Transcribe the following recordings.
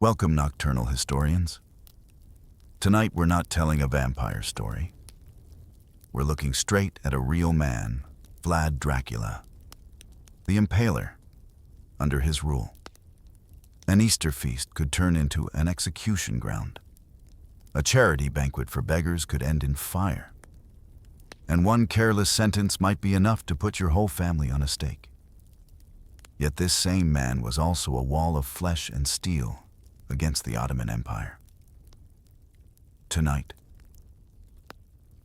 Welcome, nocturnal historians. Tonight we're not telling a vampire story. We're looking straight at a real man, Vlad Dracula, the Impaler, under his rule. An Easter feast could turn into an execution ground. A charity banquet for beggars could end in fire. And one careless sentence might be enough to put your whole family on a stake. Yet this same man was also a wall of flesh and steel against the Ottoman Empire. Tonight,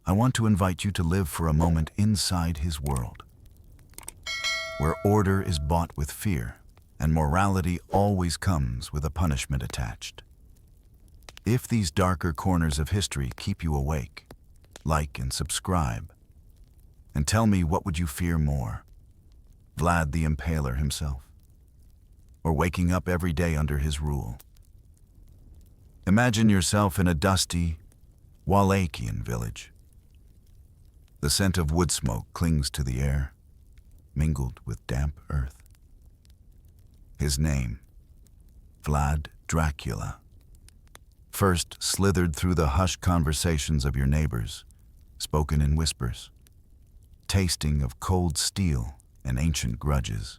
I want to invite you to live for a moment inside his world, where order is bought with fear and morality always comes with a punishment attached. If these darker corners of history keep you awake, like and subscribe, and tell me, what would you fear more? Vlad the Impaler himself, or waking up every day under his rule? Imagine yourself in a dusty Wallachian village. The scent of wood smoke clings to the air, mingled with damp earth. His name, Vlad Dracula, first slithered through the hushed conversations of your neighbors, spoken in whispers, tasting of cold steel and ancient grudges.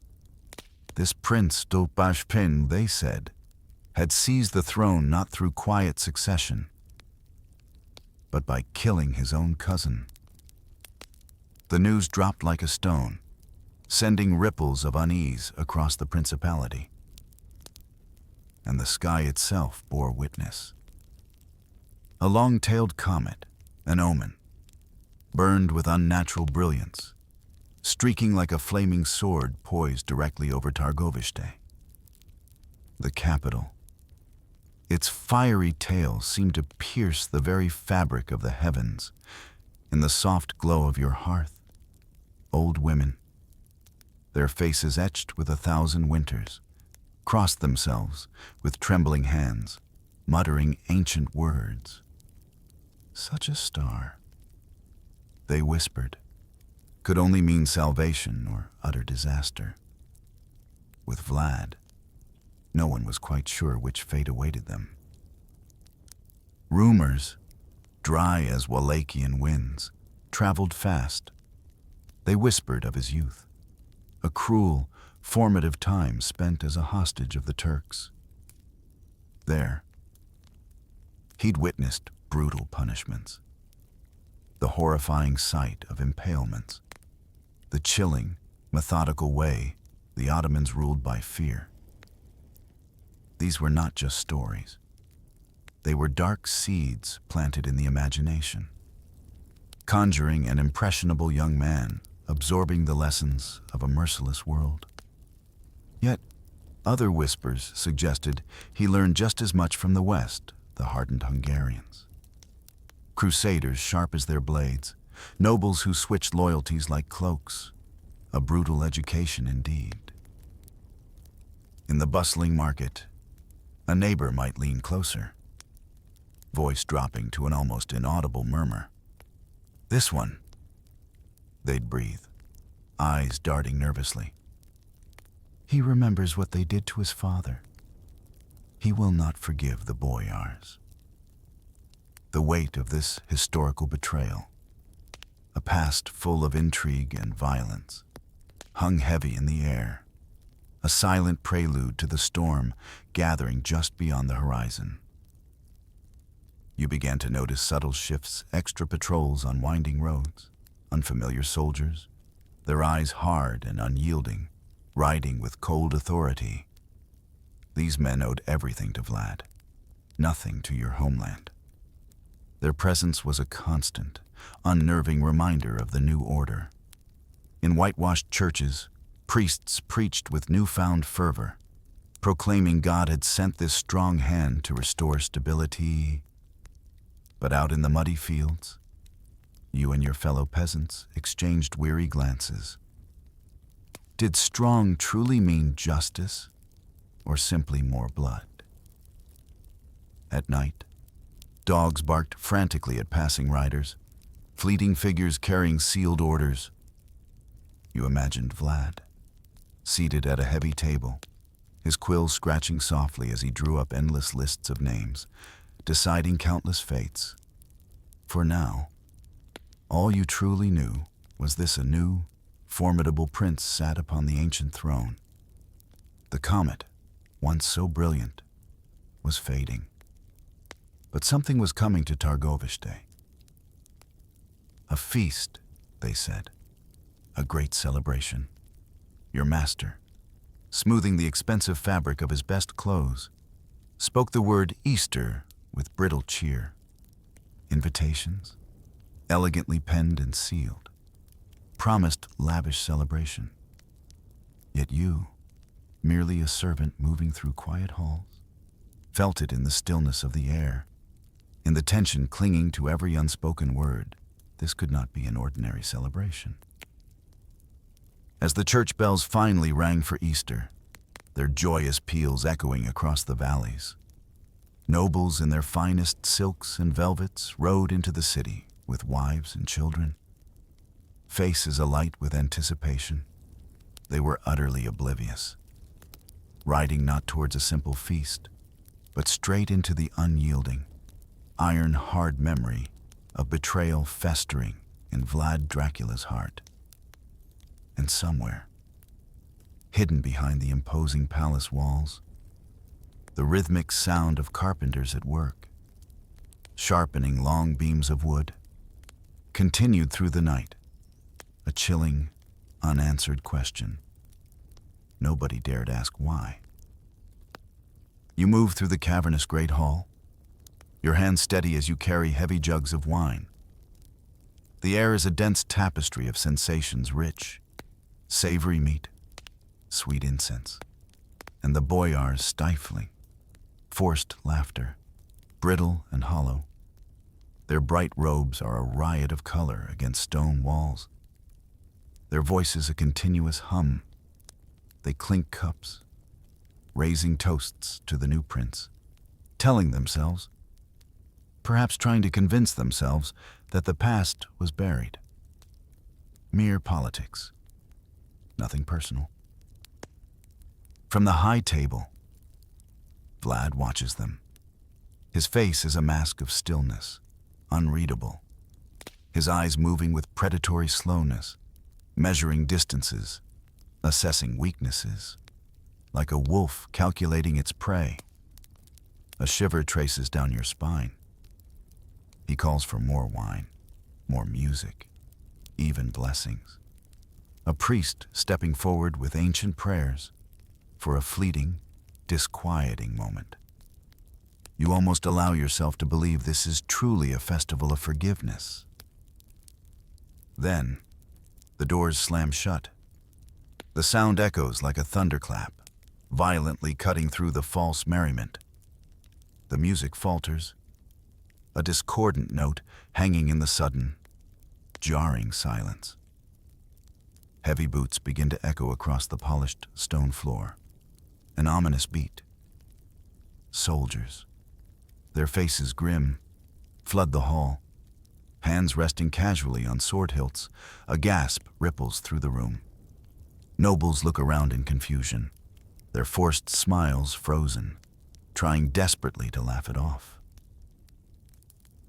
This Prince Dopashpin, they said, had seized the throne not through quiet succession, but by killing his own cousin. The news dropped like a stone, sending ripples of unease across the principality. And the sky itself bore witness. A long-tailed comet, an omen, burned with unnatural brilliance, streaking like a flaming sword poised directly over Targovishte, the capital. Its fiery tail seemed to pierce the very fabric of the heavens. In the soft glow of your hearth, old women, their faces etched with 1,000 winters, crossed themselves with trembling hands, muttering ancient words. Such a star, they whispered, could only mean salvation or utter disaster. With Vlad, no one was quite sure which fate awaited them. Rumors, dry as Wallachian winds, traveled fast. They whispered of his youth, a cruel, formative time spent as a hostage of the Turks. There, he'd witnessed brutal punishments, the horrifying sight of impalements, the chilling, methodical way the Ottomans ruled by fear. These were not just stories. They were dark seeds planted in the imagination, conjuring an impressionable young man absorbing the lessons of a merciless world. Yet, other whispers suggested he learned just as much from the West, the hardened Hungarians. Crusaders sharp as their blades, nobles who switched loyalties like cloaks, a brutal education indeed. In the bustling market, a neighbor might lean closer, voice dropping to an almost inaudible murmur. This one, they'd breathe, eyes darting nervously. He remembers what they did to his father. He will not forgive the boyars. The weight of this historical betrayal, a past full of intrigue and violence, hung heavy in the air, a silent prelude to the storm gathering just beyond the horizon. You began to notice subtle shifts, extra patrols on winding roads, unfamiliar soldiers, their eyes hard and unyielding, riding with cold authority. These men owed everything to Vlad, nothing to your homeland. Their presence was a constant, unnerving reminder of the new order. In whitewashed churches, priests preached with newfound fervor, proclaiming God had sent this strong hand to restore stability. But out in the muddy fields, you and your fellow peasants exchanged weary glances. Did strong truly mean justice, or simply more blood? At night, dogs barked frantically at passing riders, fleeting figures carrying sealed orders. You imagined Vlad, seated at a heavy table, his quill scratching softly as he drew up endless lists of names, deciding countless fates. For now, all you truly knew was this: a new, formidable prince sat upon the ancient throne. The comet, once so brilliant, was fading. But something was coming to Targovishte. A feast, they said. A great celebration. Your master, smoothing the expensive fabric of his best clothes, spoke the word Easter with brittle cheer. Invitations, elegantly penned and sealed, promised lavish celebration. Yet you, merely a servant moving through quiet halls, felt it in the stillness of the air, in the tension clinging to every unspoken word. This could not be an ordinary celebration. As the church bells finally rang for Easter, their joyous peals echoing across the valleys, nobles in their finest silks and velvets rode into the city with wives and children. Faces alight with anticipation, they were utterly oblivious, riding not towards a simple feast, but straight into the unyielding, iron-hard memory of betrayal festering in Vlad Dracula's heart. And somewhere, hidden behind the imposing palace walls, the rhythmic sound of carpenters at work, sharpening long beams of wood, continued through the night, a chilling, unanswered question. Nobody dared ask why. You move through the cavernous great hall, your hands steady as you carry heavy jugs of wine. The air is a dense tapestry of sensations: rich, savory meat, sweet incense, and the boyars' stifling, forced laughter, brittle and hollow. Their bright robes are a riot of color against stone walls. Their voices a continuous hum. They clink cups, raising toasts to the new prince, telling themselves, perhaps trying to convince themselves, that the past was buried. Mere politics, nothing personal. From the high table, Vlad watches them. His face is a mask of stillness, unreadable. His eyes moving with predatory slowness, measuring distances, assessing weaknesses, like a wolf calculating its prey. A shiver traces down your spine. He calls for more wine, more music, even blessings. A priest stepping forward with ancient prayers for a fleeting, disquieting moment. You almost allow yourself to believe this is truly a festival of forgiveness. Then, the doors slam shut. The sound echoes like a thunderclap, violently cutting through the false merriment. The music falters, a discordant note hanging in the sudden, jarring silence. Heavy boots begin to echo across the polished stone floor, an ominous beat. Soldiers, their faces grim, flood the hall. Hands resting casually on sword hilts, a gasp ripples through the room. Nobles look around in confusion, their forced smiles frozen, trying desperately to laugh it off.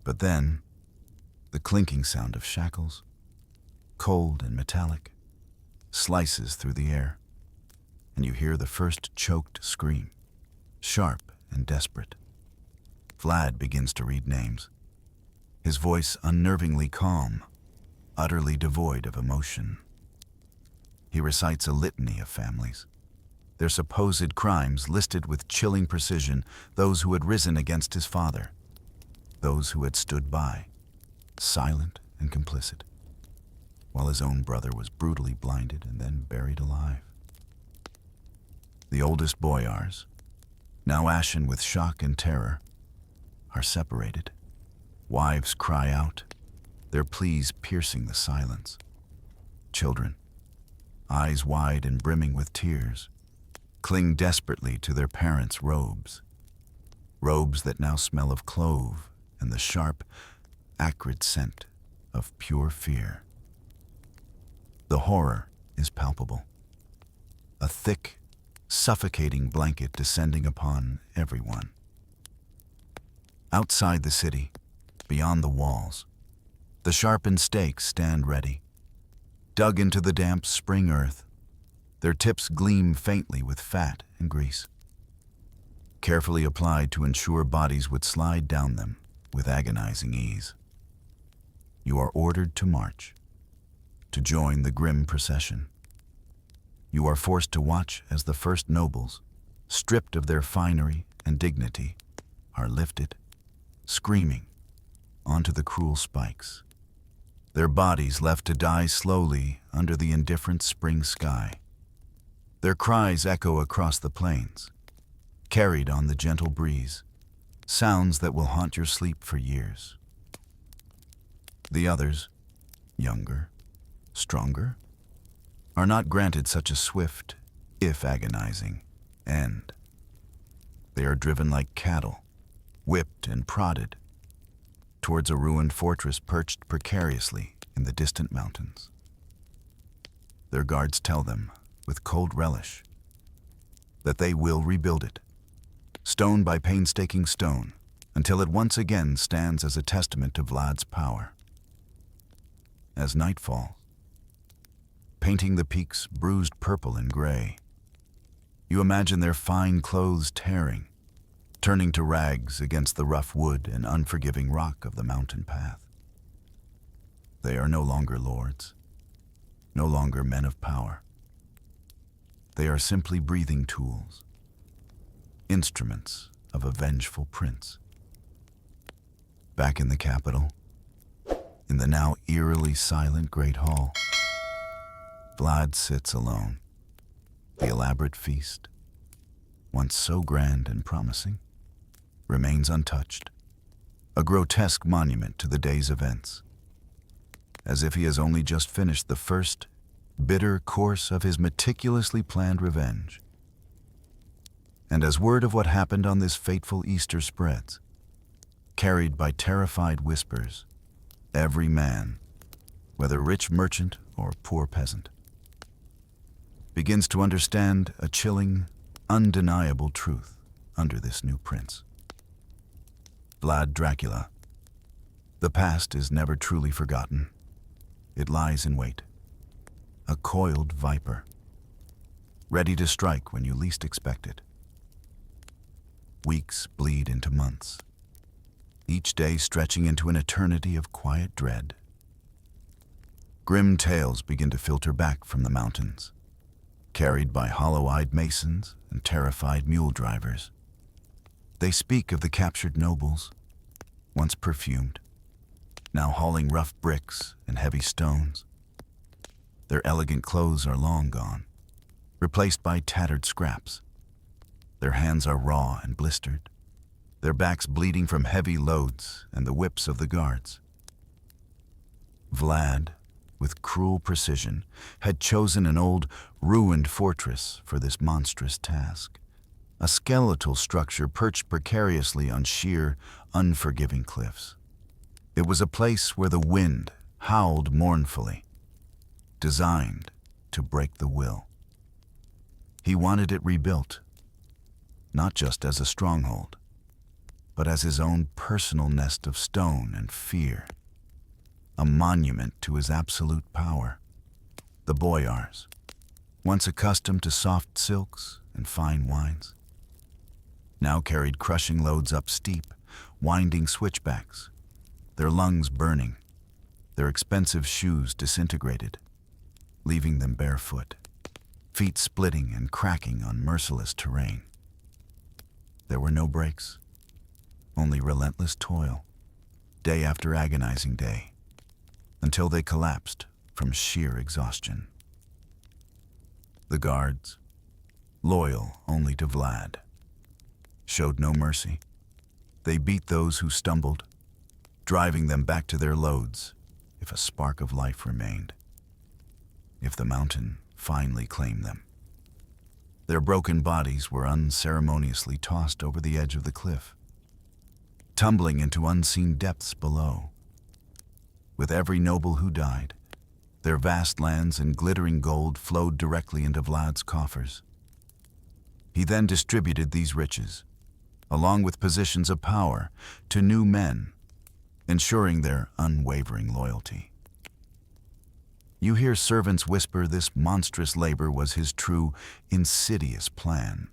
But then, the clinking sound of shackles, cold and metallic, slices through the air, and you hear the first choked scream, sharp and desperate. Vlad begins to read names, his voice unnervingly calm, utterly devoid of emotion. He recites a litany of families, their supposed crimes listed with chilling precision, those who had risen against his father, those who had stood by, silent and complicit, while his own brother was brutally blinded and then buried alive. The oldest boyars, now ashen with shock and terror, are separated. Wives cry out, their pleas piercing the silence. Children, eyes wide and brimming with tears, cling desperately to their parents' robes, robes that now smell of clove and the sharp, acrid scent of pure fear. The horror is palpable. A thick, suffocating blanket descending upon everyone. Outside the city, beyond the walls, the sharpened stakes stand ready. Dug into the damp spring earth, their tips gleam faintly with fat and grease, carefully applied to ensure bodies would slide down them with agonizing ease. You are ordered to march, to join the grim procession. You are forced to watch as the first nobles, stripped of their finery and dignity, are lifted, screaming, onto the cruel spikes, their bodies left to die slowly under the indifferent spring sky. Their cries echo across the plains, carried on the gentle breeze, sounds that will haunt your sleep for years. The others, younger, stronger, are not granted such a swift, if agonizing, end. They are driven like cattle, whipped and prodded, towards a ruined fortress perched precariously in the distant mountains. Their guards tell them, with cold relish, that they will rebuild it, stone by painstaking stone, until it once again stands as a testament to Vlad's power. As night falls, painting the peaks bruised purple and gray, you imagine their fine clothes tearing, turning to rags against the rough wood and unforgiving rock of the mountain path. They are no longer lords, no longer men of power. They are simply breathing tools, instruments of a vengeful prince. Back in the capital, in the now eerily silent Great Hall, Vlad sits alone. The elaborate feast, once so grand and promising, remains untouched, a grotesque monument to the day's events, as if he has only just finished the first, bitter course of his meticulously planned revenge. And as word of what happened on this fateful Easter spreads, carried by terrified whispers, every man, whether rich merchant or poor peasant, begins to understand a chilling, undeniable truth under this new prince. Vlad Dracula. The past is never truly forgotten. It lies in wait, a coiled viper, ready to strike when you least expect it. Weeks bleed into months, each day stretching into an eternity of quiet dread. Grim tales begin to filter back from the mountains, carried by hollow-eyed masons and terrified mule drivers. They speak of the captured nobles, once perfumed, now hauling rough bricks and heavy stones. Their elegant clothes are long gone, replaced by tattered scraps. Their hands are raw and blistered, their backs bleeding from heavy loads and the whips of the guards. Vlad, with cruel precision, had chosen an old, ruined fortress for this monstrous task, a skeletal structure perched precariously on sheer, unforgiving cliffs. It was a place where the wind howled mournfully, designed to break the will. He wanted it rebuilt, not just as a stronghold, but as his own personal nest of stone and fear, a monument to his absolute power. The boyars, once accustomed to soft silks and fine wines, now carried crushing loads up steep, winding switchbacks, their lungs burning, their expensive shoes disintegrated, leaving them barefoot, feet splitting and cracking on merciless terrain. There were no breaks, only relentless toil, day after agonizing day, until they collapsed from sheer exhaustion. The guards, loyal only to Vlad, showed no mercy. They beat those who stumbled, driving them back to their loads if a spark of life remained, if the mountain finally claimed them. Their broken bodies were unceremoniously tossed over the edge of the cliff, tumbling into unseen depths below. With every noble who died, their vast lands and glittering gold flowed directly into Vlad's coffers. He then distributed these riches, along with positions of power, to new men, ensuring their unwavering loyalty. You hear servants whisper this monstrous labor was his true, insidious plan,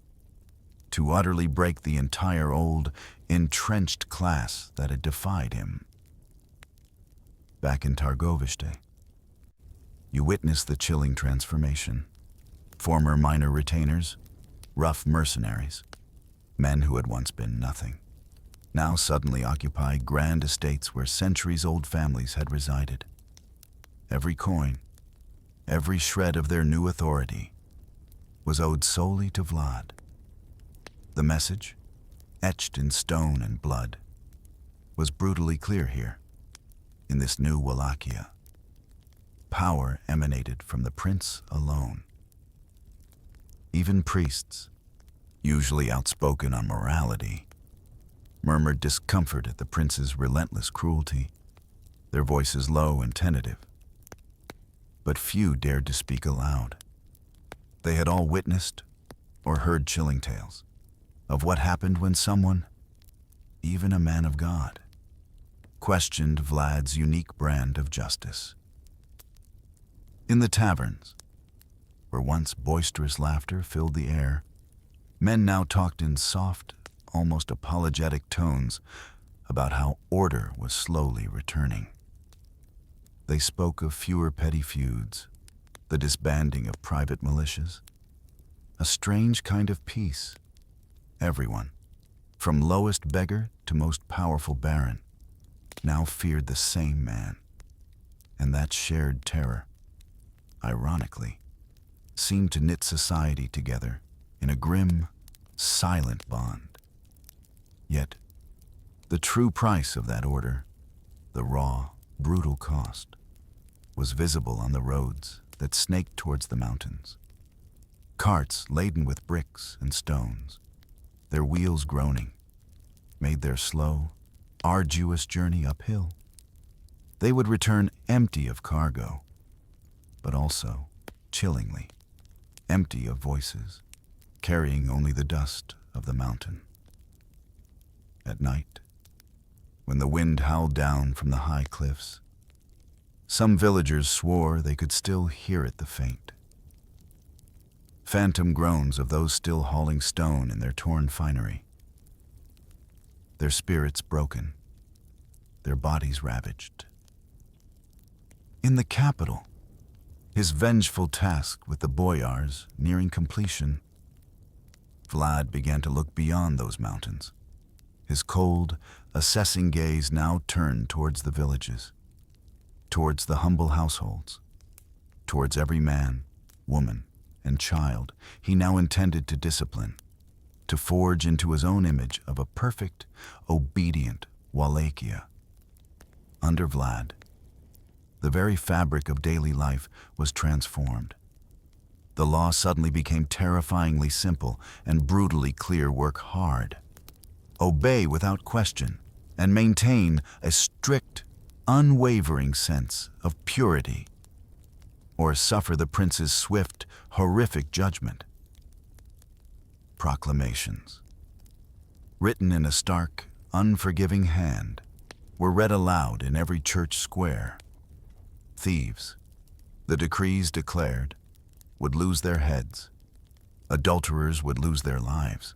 to utterly break the entire old, entrenched class that had defied him. Back in Targovishte, you witness the chilling transformation. Former minor retainers, rough mercenaries, men who had once been nothing, now suddenly occupy grand estates where centuries-old families had resided. Every coin, every shred of their new authority was owed solely to Vlad. The message, etched in stone and blood, was brutally clear here, in this new Wallachia. Power emanated from the prince alone. Even priests, usually outspoken on morality, murmured discomfort at the prince's relentless cruelty, their voices low and tentative. But few dared to speak aloud. They had all witnessed or heard chilling tales of what happened when someone, even a man of God, questioned Vlad's unique brand of justice. In the taverns, where once boisterous laughter filled the air, men now talked in soft, almost apologetic tones about how order was slowly returning. They spoke of fewer petty feuds, the disbanding of private militias, a strange kind of peace. Everyone, from lowest beggar to most powerful baron, now feared the same man, and that shared terror, ironically, seemed to knit society together in a grim, silent bond. Yet, the true price of that order, the raw, brutal cost, was visible on the roads that snaked towards the mountains. Carts laden with bricks and stones, their wheels groaning, made their slow, arduous journey uphill. They would return empty of cargo, but also, chillingly, empty of voices, carrying only the dust of the mountain. At night, when the wind howled down from the high cliffs, some villagers swore they could still hear it the faint. Phantom groans of those still hauling stone in their torn finery. Their spirits broken, their bodies ravaged. In the capital, his vengeful task with the boyars nearing completion, Vlad began to look beyond those mountains. His cold, assessing gaze now turned towards the villages, towards the humble households, towards every man, woman, and child he now intended to discipline, to forge into his own image of a perfect, obedient Wallachia. Under Vlad, the very fabric of daily life was transformed. The law suddenly became terrifyingly simple and brutally clear: work hard, obey without question, and maintain a strict, unwavering sense of purity, or suffer the prince's swift, horrific judgment. Proclamations, written in a stark, unforgiving hand, were read aloud in every church square. Thieves, the decrees declared, would lose their heads. Adulterers would lose their lives.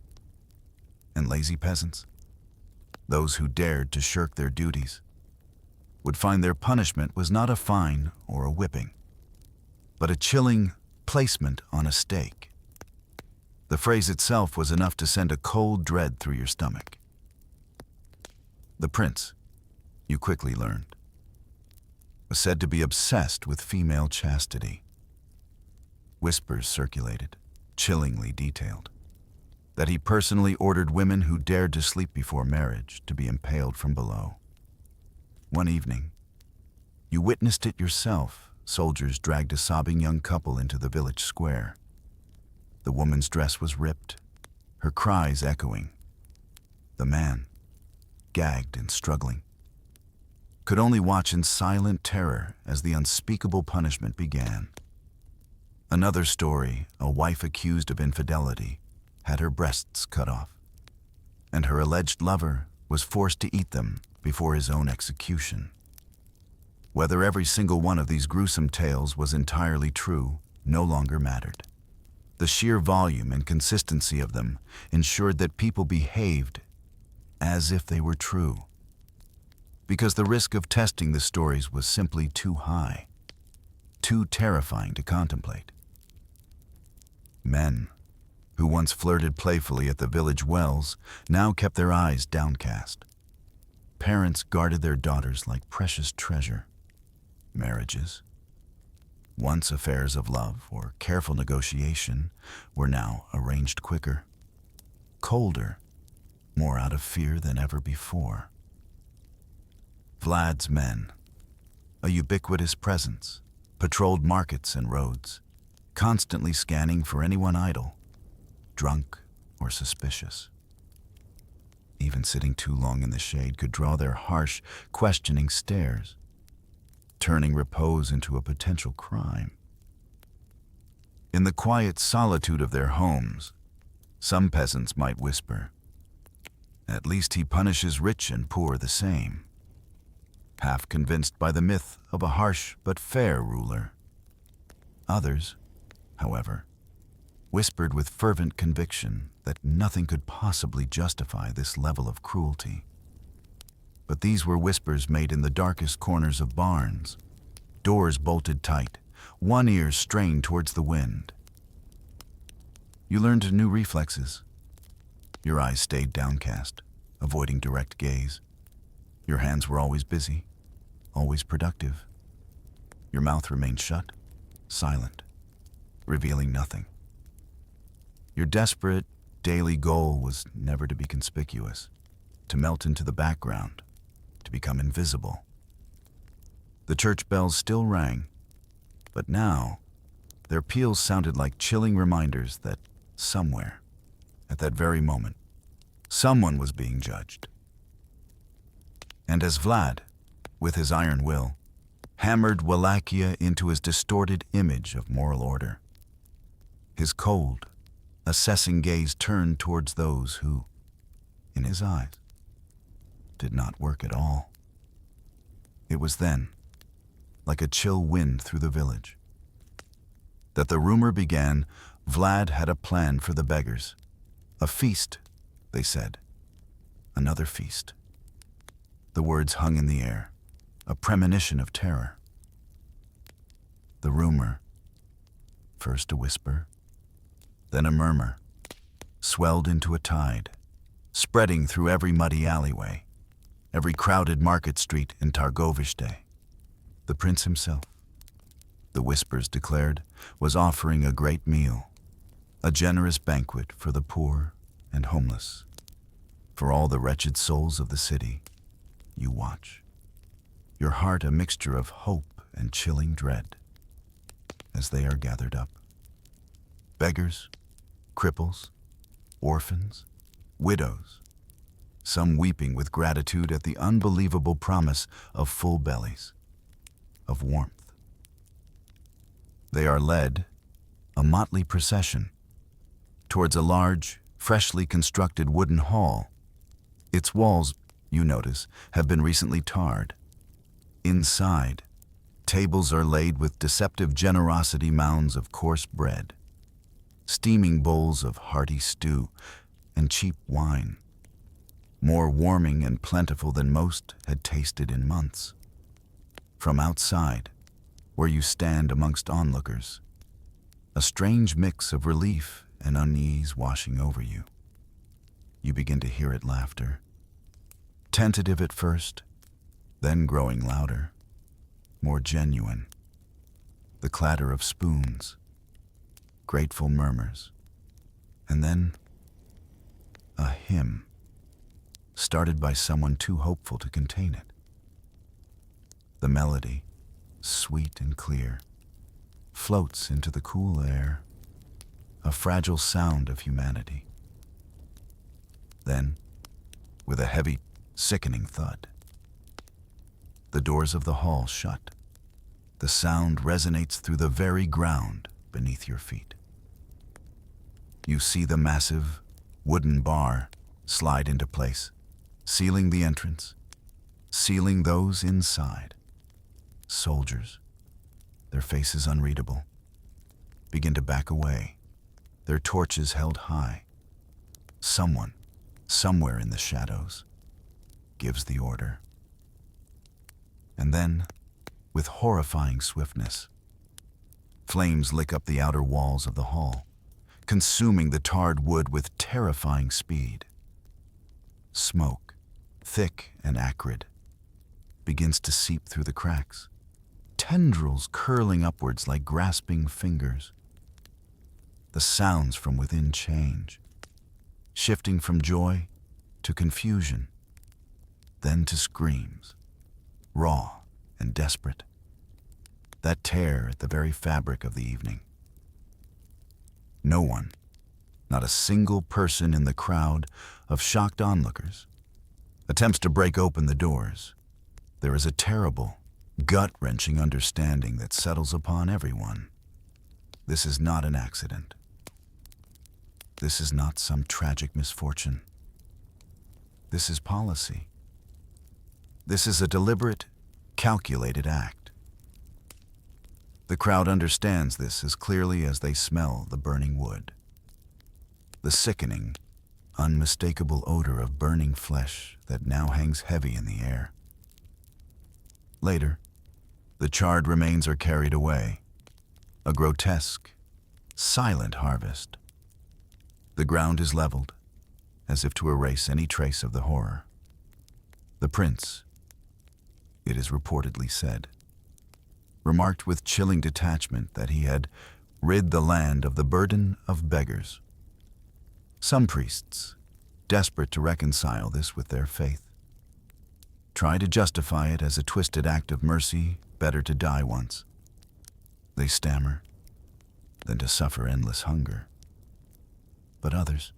And lazy peasants, those who dared to shirk their duties, would find their punishment was not a fine or a whipping, but a chilling placement on a stake. The phrase itself was enough to send a cold dread through your stomach. The prince, you quickly learned, was said to be obsessed with female chastity. Whispers circulated, chillingly detailed, that he personally ordered women who dared to sleep before marriage to be impaled from below. One evening, you witnessed it yourself. Soldiers dragged a sobbing young couple into the village square. The woman's dress was ripped, her cries echoing. The man, gagged and struggling, could only watch in silent terror as the unspeakable punishment began. Another story, a wife accused of infidelity, had her breasts cut off, and her alleged lover was forced to eat them before his own execution. Whether every single one of these gruesome tales was entirely true no longer mattered. The sheer volume and consistency of them ensured that people behaved as if they were true, because the risk of testing the stories was simply too high, too terrifying to contemplate. Men, who once flirted playfully at the village wells, now kept their eyes downcast. Parents guarded their daughters like precious treasure. Marriages, once affairs of love or careful negotiation, were now arranged quicker, colder, more out of fear than ever before. Vlad's men, a ubiquitous presence, patrolled markets and roads, constantly scanning for anyone idle, drunk, or suspicious. Even sitting too long in the shade could draw their harsh, questioning stares, turning repose into a potential crime. In the quiet solitude of their homes, some peasants might whisper, "At least he punishes rich and poor the same," half convinced by the myth of a harsh but fair ruler. Others, however, whispered with fervent conviction that nothing could possibly justify this level of cruelty. But these were whispers made in the darkest corners of barns, doors bolted tight, one ear strained towards the wind. You learned new reflexes. Your eyes stayed downcast, avoiding direct gaze. Your hands were always busy, always productive. Your mouth remained shut, silent, revealing nothing. Your desperate, daily goal was never to be conspicuous, to melt into the background, to become invisible. The church bells still rang, but now their peals sounded like chilling reminders that somewhere, at that very moment, someone was being judged. And as Vlad, with his iron will, hammered Wallachia into his distorted image of moral order, his cold, assessing gaze turned towards those who, in his eyes, did not work at all. It was then, like a chill wind through the village, that the rumor began Vlad had a plan for the beggars. A feast, they said. Another feast. The words hung in the air, a premonition of terror. The rumor, first a whisper, then a murmur, swelled into a tide, spreading through every muddy alleyway, every crowded market street in Targovishte. The prince himself, the whispers declared, was offering a great meal, a generous banquet for the poor and homeless, for all the wretched souls of the city. You watch, your heart a mixture of hope and chilling dread, as they are gathered up. Beggars, cripples, orphans, widows, some weeping with gratitude at the unbelievable promise of full bellies, of warmth. They are led, a motley procession, towards a large, freshly constructed wooden hall. Its walls, you notice, have been recently tarred. Inside, tables are laid with deceptive generosity mounds of coarse bread, steaming bowls of hearty stew, and cheap wine, more warming and plentiful than most had tasted in months. From outside, where you stand amongst onlookers, a strange mix of relief and unease washing over you. You begin to hear it laughter, tentative at first, then growing louder, more genuine. The clatter of spoons, grateful murmurs, and then a hymn, started by someone too hopeful to contain it. The melody, sweet and clear, floats into the cool air, a fragile sound of humanity. Then, with a heavy, sickening thud, the doors of the hall shut. The sound resonates through the very ground beneath your feet. You see the massive wooden bar slide into place, sealing the entrance, sealing those inside. Soldiers, their faces unreadable, begin to back away, their torches held high. Someone, somewhere in the shadows, gives the order. And then, with horrifying swiftness, flames lick up the outer walls of the hall, consuming the tarred wood with terrifying speed. Smoke, thick and acrid, begins to seep through the cracks, tendrils curling upwards like grasping fingers. The sounds from within change, shifting from joy to confusion, then to screams, raw and desperate, that tear at the very fabric of the evening. No one, not a single person in the crowd of shocked onlookers, attempts to break open the doors. There is a terrible, gut-wrenching understanding that settles upon everyone. This is not an accident. This is not some tragic misfortune. This is policy. This is a deliberate, calculated act. The crowd understands this as clearly as they smell the burning wood. The sickening, unmistakable odor of burning flesh that now hangs heavy in the air. Later, the charred remains are carried away, a grotesque, silent harvest. The ground is leveled, as if to erase any trace of the horror. The prince, it is reportedly said, remarked with chilling detachment that he had rid the land of the burden of beggars. Some priests, desperate to reconcile this with their faith, try to justify it as a twisted act of mercy, better to die once. They stammer, than to suffer endless hunger. But others,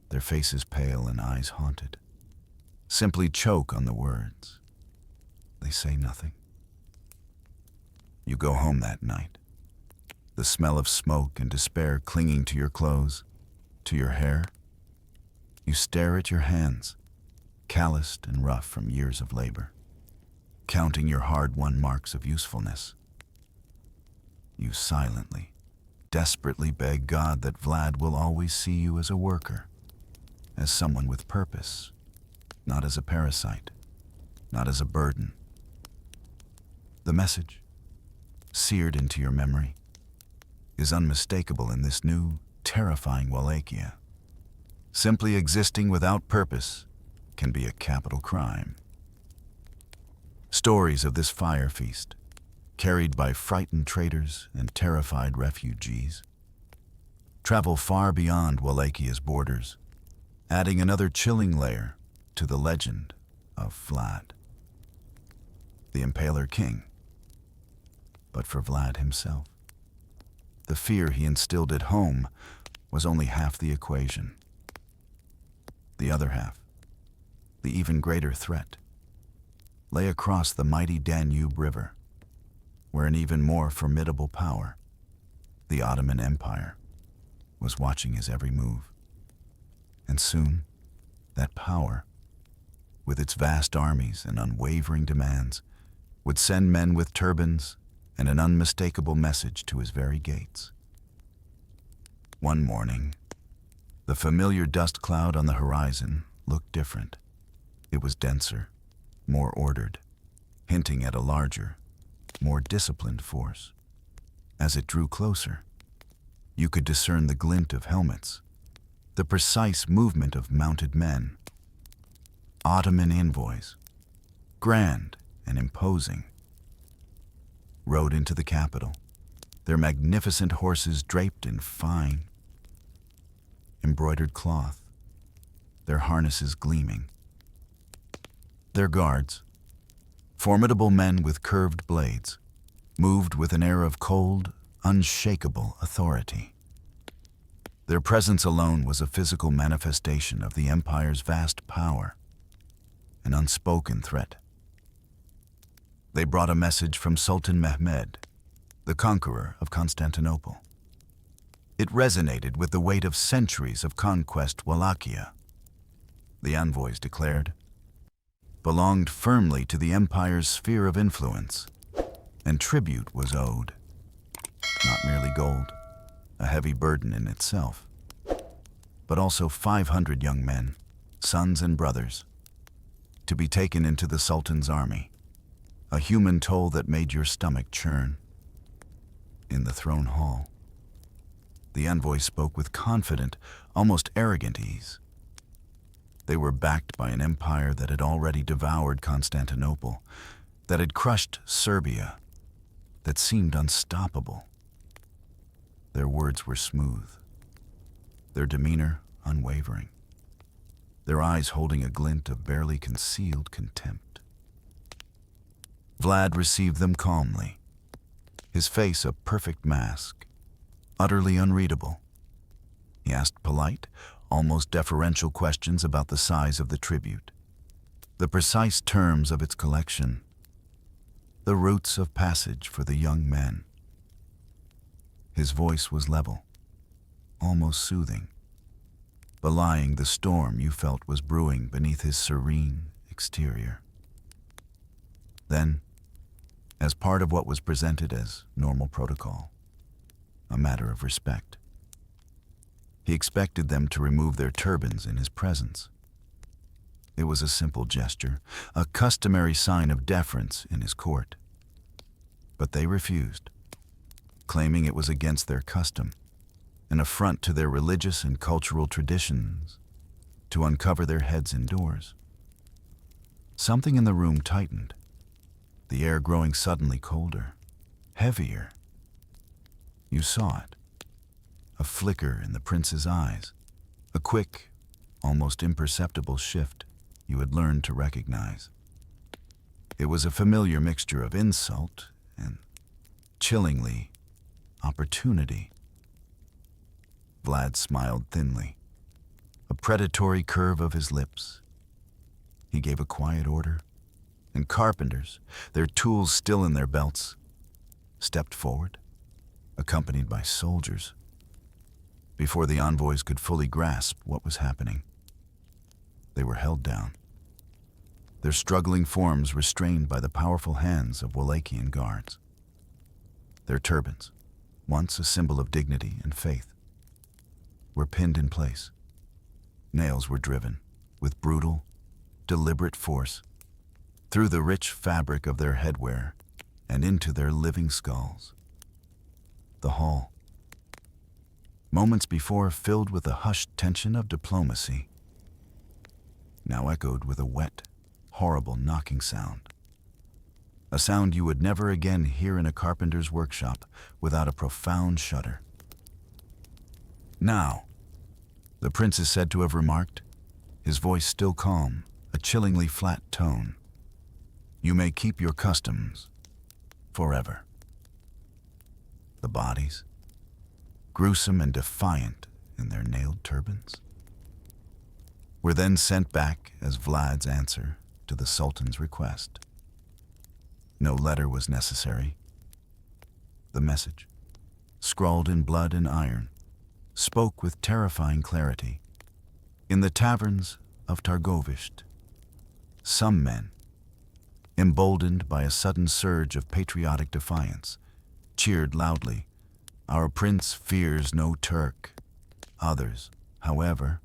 their faces pale and eyes haunted, simply choke on the words. They say nothing. You go home that night, the smell of smoke and despair clinging to your clothes, to your hair. You stare at your hands, calloused and rough from years of labor, counting your hard-won marks of usefulness. You silently, desperately beg God that Vlad will always see you as a worker, as someone with purpose, not as a parasite, not as a burden. The message, seared into your memory, is unmistakable in this new, terrifying Wallachia. Simply existing without purpose can be a capital crime. Stories of this fire feast, carried by frightened traders and terrified refugees, travel far beyond Wallachia's borders, adding another chilling layer to the legend of Vlad, the Impaler King. But for Vlad himself, the fear he instilled at home was only half the equation. The other half, the even greater threat, lay across the mighty Danube River, where an even more formidable power, the Ottoman Empire, was watching his every move. And soon, that power, with its vast armies and unwavering demands, would send men with turbans and an unmistakable message to his very gates. One morning, the familiar dust cloud on the horizon looked different. It was denser, more ordered, hinting at a larger, more disciplined force. As it drew closer, you could discern the glint of helmets, the precise movement of mounted men. Ottoman envoys, grand and imposing, rode into the capital, their magnificent horses draped in fine, embroidered cloth, their harnesses gleaming. Their guards, formidable men with curved blades, moved with an air of cold, unshakable authority. Their presence alone was a physical manifestation of the empire's vast power, an unspoken threat. They brought a message from Sultan Mehmed, the conqueror of Constantinople. It resonated with the weight of centuries of conquest. Wallachia, the envoys declared, belonged firmly to the empire's sphere of influence, and tribute was owed. Not merely gold, a heavy burden in itself, but also 500 young men, sons and brothers, to be taken into the Sultan's army, a human toll that made your stomach churn. In the throne hall, the envoys spoke with confident, almost arrogant ease. They were backed by an empire that had already devoured Constantinople, that had crushed Serbia, that seemed unstoppable. Their words were smooth, their demeanor unwavering, their eyes holding a glint of barely concealed contempt. Vlad received them calmly, his face a perfect mask, utterly unreadable. He asked polite, almost deferential questions about the size of the tribute, the precise terms of its collection, the routes of passage for the young men. His voice was level, almost soothing, belying the storm you felt was brewing beneath his serene exterior. Then, as part of what was presented as normal protocol, a matter of respect, he expected them to remove their turbans in his presence. It was a simple gesture, a customary sign of deference in his court. But they refused, claiming it was against their custom, an affront to their religious and cultural traditions, to uncover their heads indoors. Something in the room tightened, the air growing suddenly colder, heavier. You saw it, a flicker in the prince's eyes, a quick, almost imperceptible shift you had learned to recognize. It was a familiar mixture of insult and, chillingly, opportunity. Vlad smiled thinly, a predatory curve of his lips. He gave a quiet order, and carpenters, their tools still in their belts, stepped forward, accompanied by soldiers. Before the envoys could fully grasp what was happening, they were held down, their struggling forms restrained by the powerful hands of Wallachian guards. Their turbans, once a symbol of dignity and faith, were pinned in place. Nails were driven, with brutal, deliberate force, through the rich fabric of their headwear and into their living skulls. The hall, moments before filled with the hushed tension of diplomacy, now echoed with a wet, horrible knocking sound. A sound you would never again hear in a carpenter's workshop without a profound shudder. "Now," the prince is said to have remarked, his voice still calm, a chillingly flat tone, "you may keep your customs forever." The bodies, gruesome and defiant in their nailed turbans, were then sent back as Vlad's answer to the Sultan's request. No letter was necessary. The message, scrawled in blood and iron, spoke with terrifying clarity. In the taverns of Targovist, some men, emboldened by a sudden surge of patriotic defiance, cheered loudly, "Our prince fears no Turk." Others, however,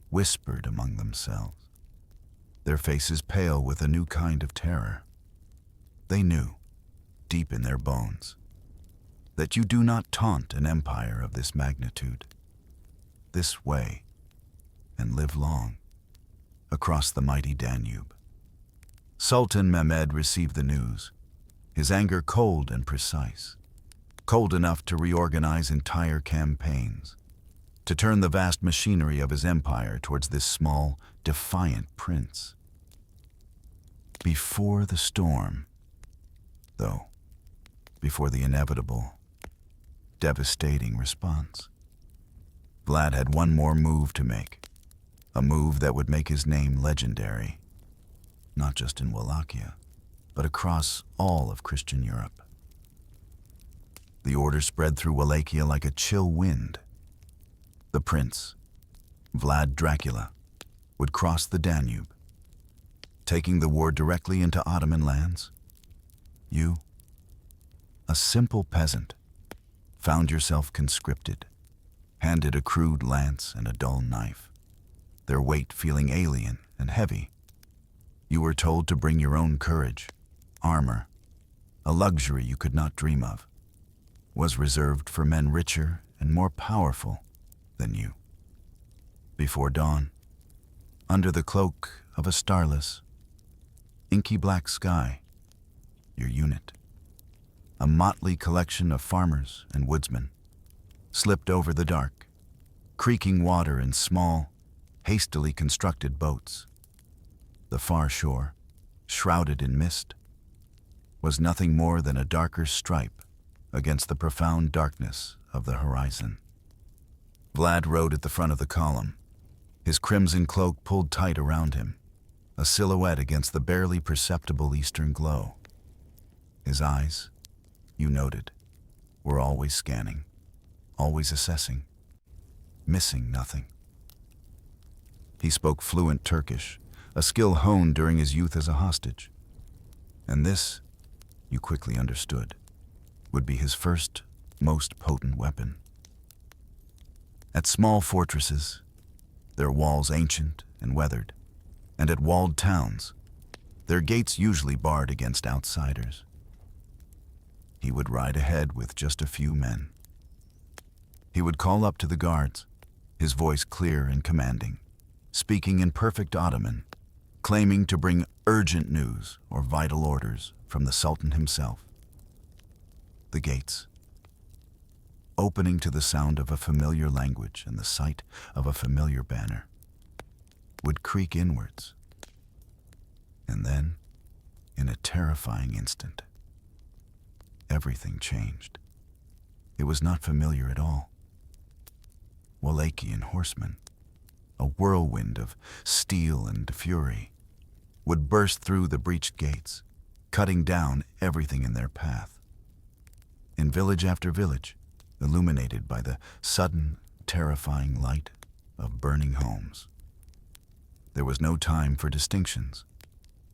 whispered among themselves, their faces pale with a new kind of terror. They knew, deep in their bones, that you do not taunt an empire of this magnitude, this way, and live long, across the mighty Danube. Sultan Mehmed received the news, his anger cold and precise, cold enough to reorganize entire campaigns, to turn the vast machinery of his empire towards this small, defiant prince. Before the storm, though, before the inevitable, devastating response, Vlad had one more move to make, a move that would make his name legendary, not just in Wallachia, but across all of Christian Europe. The order spread through Wallachia like a chill wind, The prince, Vlad Dracula, would cross the Danube, taking the war directly into Ottoman lands. You, a simple peasant, found yourself conscripted, handed a crude lance and a dull knife, their weight feeling alien and heavy. You were told to bring your own courage, armor, a luxury you could not dream of, was reserved for men richer and more powerful than you. Before dawn, under the cloak of a starless, inky black sky, your unit, a motley collection of farmers and woodsmen, slipped over the dark, creaking water in small, hastily constructed boats. The far shore, shrouded in mist, was nothing more than a darker stripe against the profound darkness of the horizon. Vlad rode at the front of the column, his crimson cloak pulled tight around him, a silhouette against the barely perceptible eastern glow. His eyes, you noted, were always scanning, always assessing, missing nothing. He spoke fluent Turkish, a skill honed during his youth as a hostage. And this, you quickly understood, would be his first, most potent weapon. At small fortresses, their walls ancient and weathered, and at walled towns, their gates usually barred against outsiders, he would ride ahead with just a few men. He would call up to the guards, his voice clear and commanding, speaking in perfect Ottoman, claiming to bring urgent news or vital orders from the Sultan himself. The gates, opening to the sound of a familiar language and the sight of a familiar banner, would creak inwards. And then, in a terrifying instant, everything changed. It was not familiar at all. Wallachian horsemen, a whirlwind of steel and fury, would burst through the breached gates, cutting down everything in their path. In village after village, illuminated by the sudden, terrifying light of burning homes. There was no time for distinctions,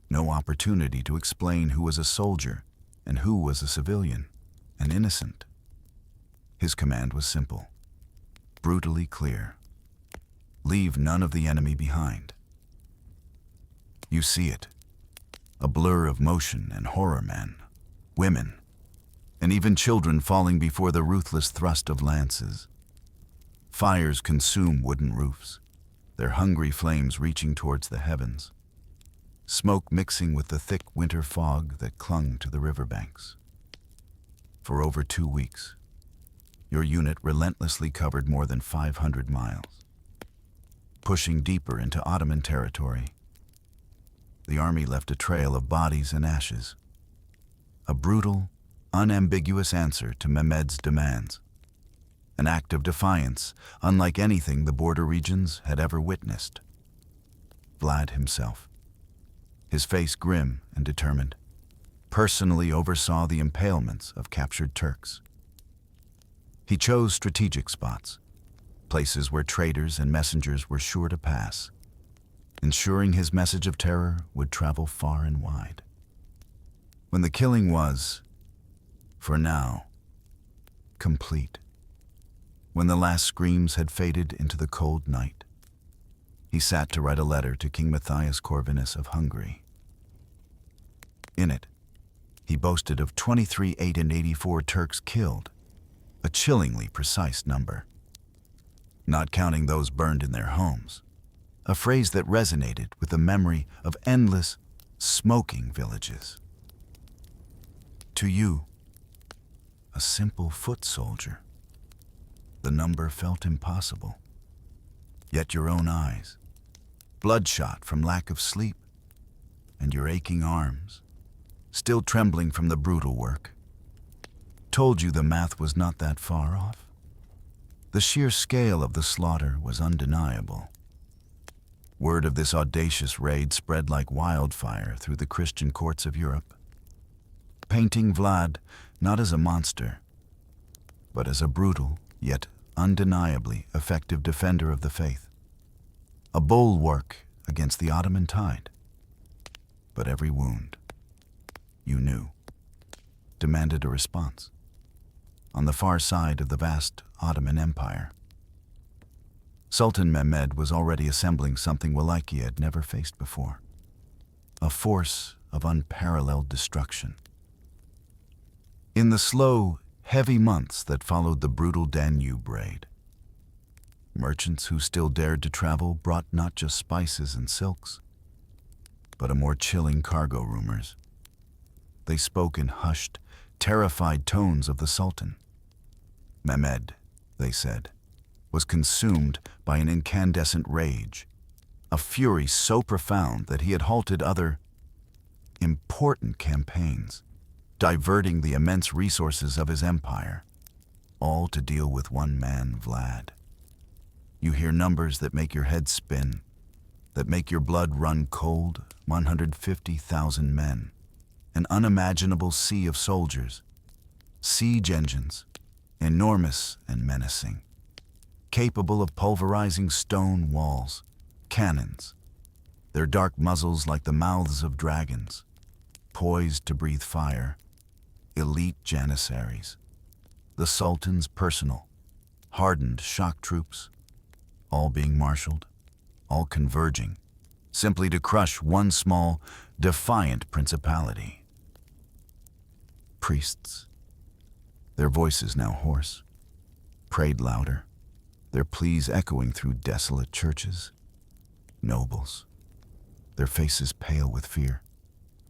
no opportunity to explain who was a soldier and who was a civilian, an innocent. His command was simple, brutally clear. Leave none of the enemy behind. You see it, a blur of motion and horror, men, women, and even children falling before the ruthless thrust of lances. Fires consume wooden roofs, their hungry flames reaching towards the heavens, smoke mixing with the thick winter fog that clung to the riverbanks. For over 2 weeks, your unit relentlessly covered more than 500 miles, pushing deeper into Ottoman territory. The army left a trail of bodies and ashes, a brutal, unambiguous answer to Mehmed's demands, an act of defiance unlike anything the border regions had ever witnessed. Vlad himself, his face grim and determined, personally oversaw the impalements of captured Turks. He chose strategic spots, places where traders and messengers were sure to pass, ensuring his message of terror would travel far and wide. When the killing was, for now, complete, when the last screams had faded into the cold night, he sat to write a letter to King Matthias Corvinus of Hungary. In it, he boasted of 23,884 Turks killed, a chillingly precise number, not counting those burned in their homes, a phrase that resonated with the memory of endless, smoking villages. To you, a simple foot soldier, the number felt impossible. Yet your own eyes, bloodshot from lack of sleep, and your aching arms, still trembling from the brutal work, told you the math was not that far off. The sheer scale of the slaughter was undeniable. Word of this audacious raid spread like wildfire through the Christian courts of Europe, painting Vlad not as a monster, but as a brutal yet undeniably effective defender of the faith, a bulwark against the Ottoman tide. But every wound, you knew, demanded a response. On the far side of the vast Ottoman Empire, Sultan Mehmed was already assembling something Wallachia had never faced before, a force of unparalleled destruction. In the slow, heavy months that followed the brutal Danube raid, merchants who still dared to travel brought not just spices and silks, but a more chilling cargo rumors. They spoke in hushed, terrified tones of the Sultan. Mehmed, they said, was consumed by an incandescent rage, a fury so profound that he had halted other important campaigns, diverting the immense resources of his empire, all to deal with one man, Vlad. You hear numbers that make your head spin, that make your blood run cold. 150,000 men, an unimaginable sea of soldiers, siege engines, enormous and menacing, capable of pulverizing stone walls, cannons, their dark muzzles like the mouths of dragons, poised to breathe fire, elite janissaries, the Sultan's personal, hardened shock troops, all being marshaled, all converging, simply to crush one small, defiant principality. Priests, their voices now hoarse, prayed louder, their pleas echoing through desolate churches. Nobles, their faces pale with fear,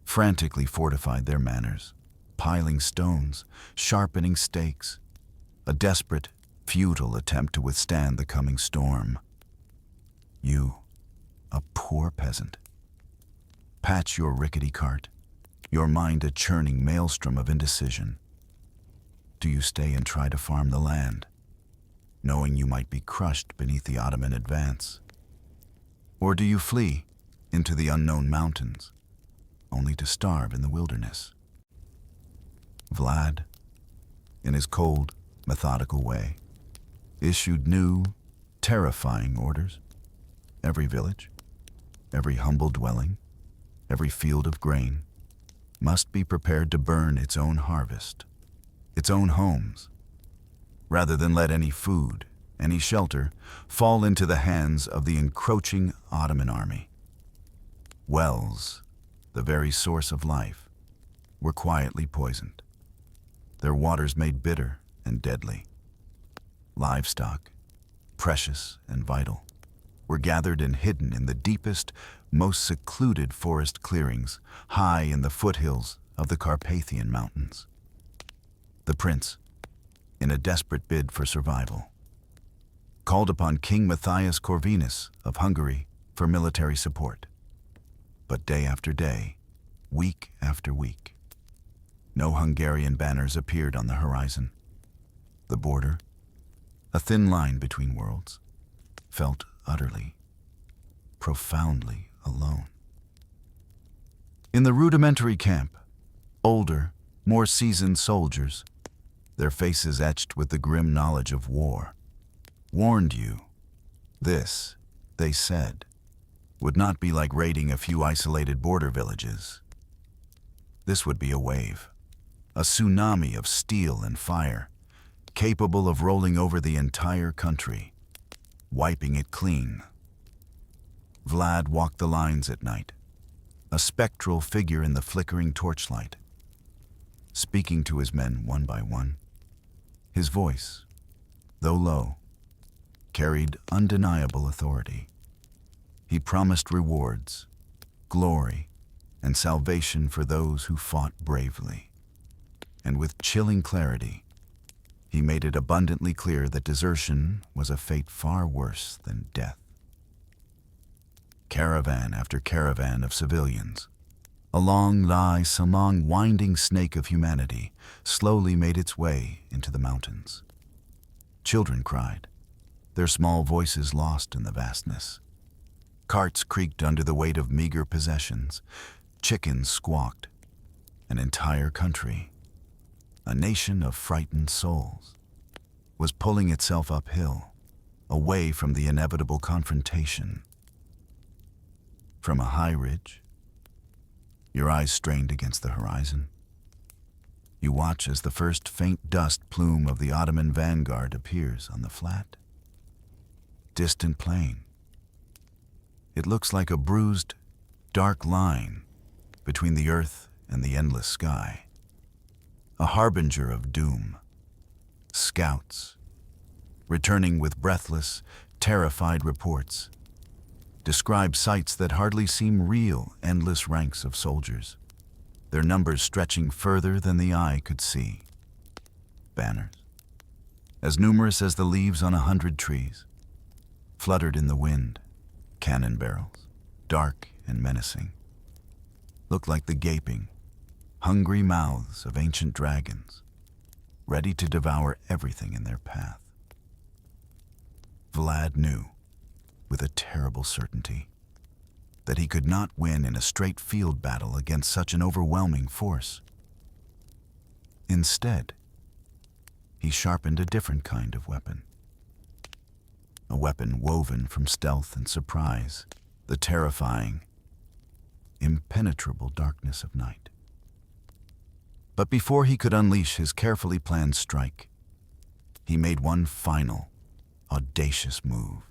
frantically fortified their manners, piling stones, sharpening stakes, a desperate, futile attempt to withstand the coming storm. You, a poor peasant, patch your rickety cart, your mind a churning maelstrom of indecision. Do you stay and try to farm the land, knowing you might be crushed beneath the Ottoman advance? Or do you flee into the unknown mountains, only to starve in the wilderness? Vlad, in his cold, methodical way, issued new, terrifying orders. Every village, every humble dwelling, every field of grain must be prepared to burn its own harvest, its own homes, rather than let any food, any shelter, fall into the hands of the encroaching Ottoman army. Wells, the very source of life, were quietly poisoned, their waters made bitter and deadly. Livestock, precious and vital, were gathered and hidden in the deepest, most secluded forest clearings, high in the foothills of the Carpathian Mountains. The prince, in a desperate bid for survival, called upon King Matthias Corvinus of Hungary for military support. But day after day, week after week, no Hungarian banners appeared on the horizon. The border, a thin line between worlds, felt utterly, profoundly alone. In the rudimentary camp, older, more seasoned soldiers, their faces etched with the grim knowledge of war, warned you. This, they said, would not be like raiding a few isolated border villages. This would be a wave, a tsunami of steel and fire, capable of rolling over the entire country, wiping it clean. Vlad walked the lines at night, a spectral figure in the flickering torchlight, speaking to his men one by one. His voice, though low, carried undeniable authority. He promised rewards, glory, and salvation for those who fought bravely. And with chilling clarity, he made it abundantly clear that desertion was a fate far worse than death. Caravan after caravan of civilians, a long winding snake of humanity, slowly made its way into the mountains. Children cried, their small voices lost in the vastness. Carts creaked under the weight of meager possessions. Chickens squawked. An entire country, a nation of frightened souls, was pulling itself uphill, away from the inevitable confrontation. From a high ridge, your eyes strained against the horizon, you watch as the first faint dust plume of the Ottoman vanguard appears on the flat, distant plain. It looks like a bruised, dark line between the earth and the endless sky, a harbinger of doom. Scouts, returning with breathless, terrified reports, describe sights that hardly seem real, endless ranks of soldiers, their numbers stretching further than the eye could see. Banners, as numerous as the leaves on 100 trees, fluttered in the wind. Cannon barrels, dark and menacing, looked like the gaping, hungry mouths of ancient dragons, ready to devour everything in their path. Vlad knew, with a terrible certainty, that he could not win in a straight field battle against such an overwhelming force. Instead, he sharpened a different kind of weapon. A weapon woven from stealth and surprise, the terrifying, impenetrable darkness of night. But before he could unleash his carefully planned strike, he made one final, audacious move.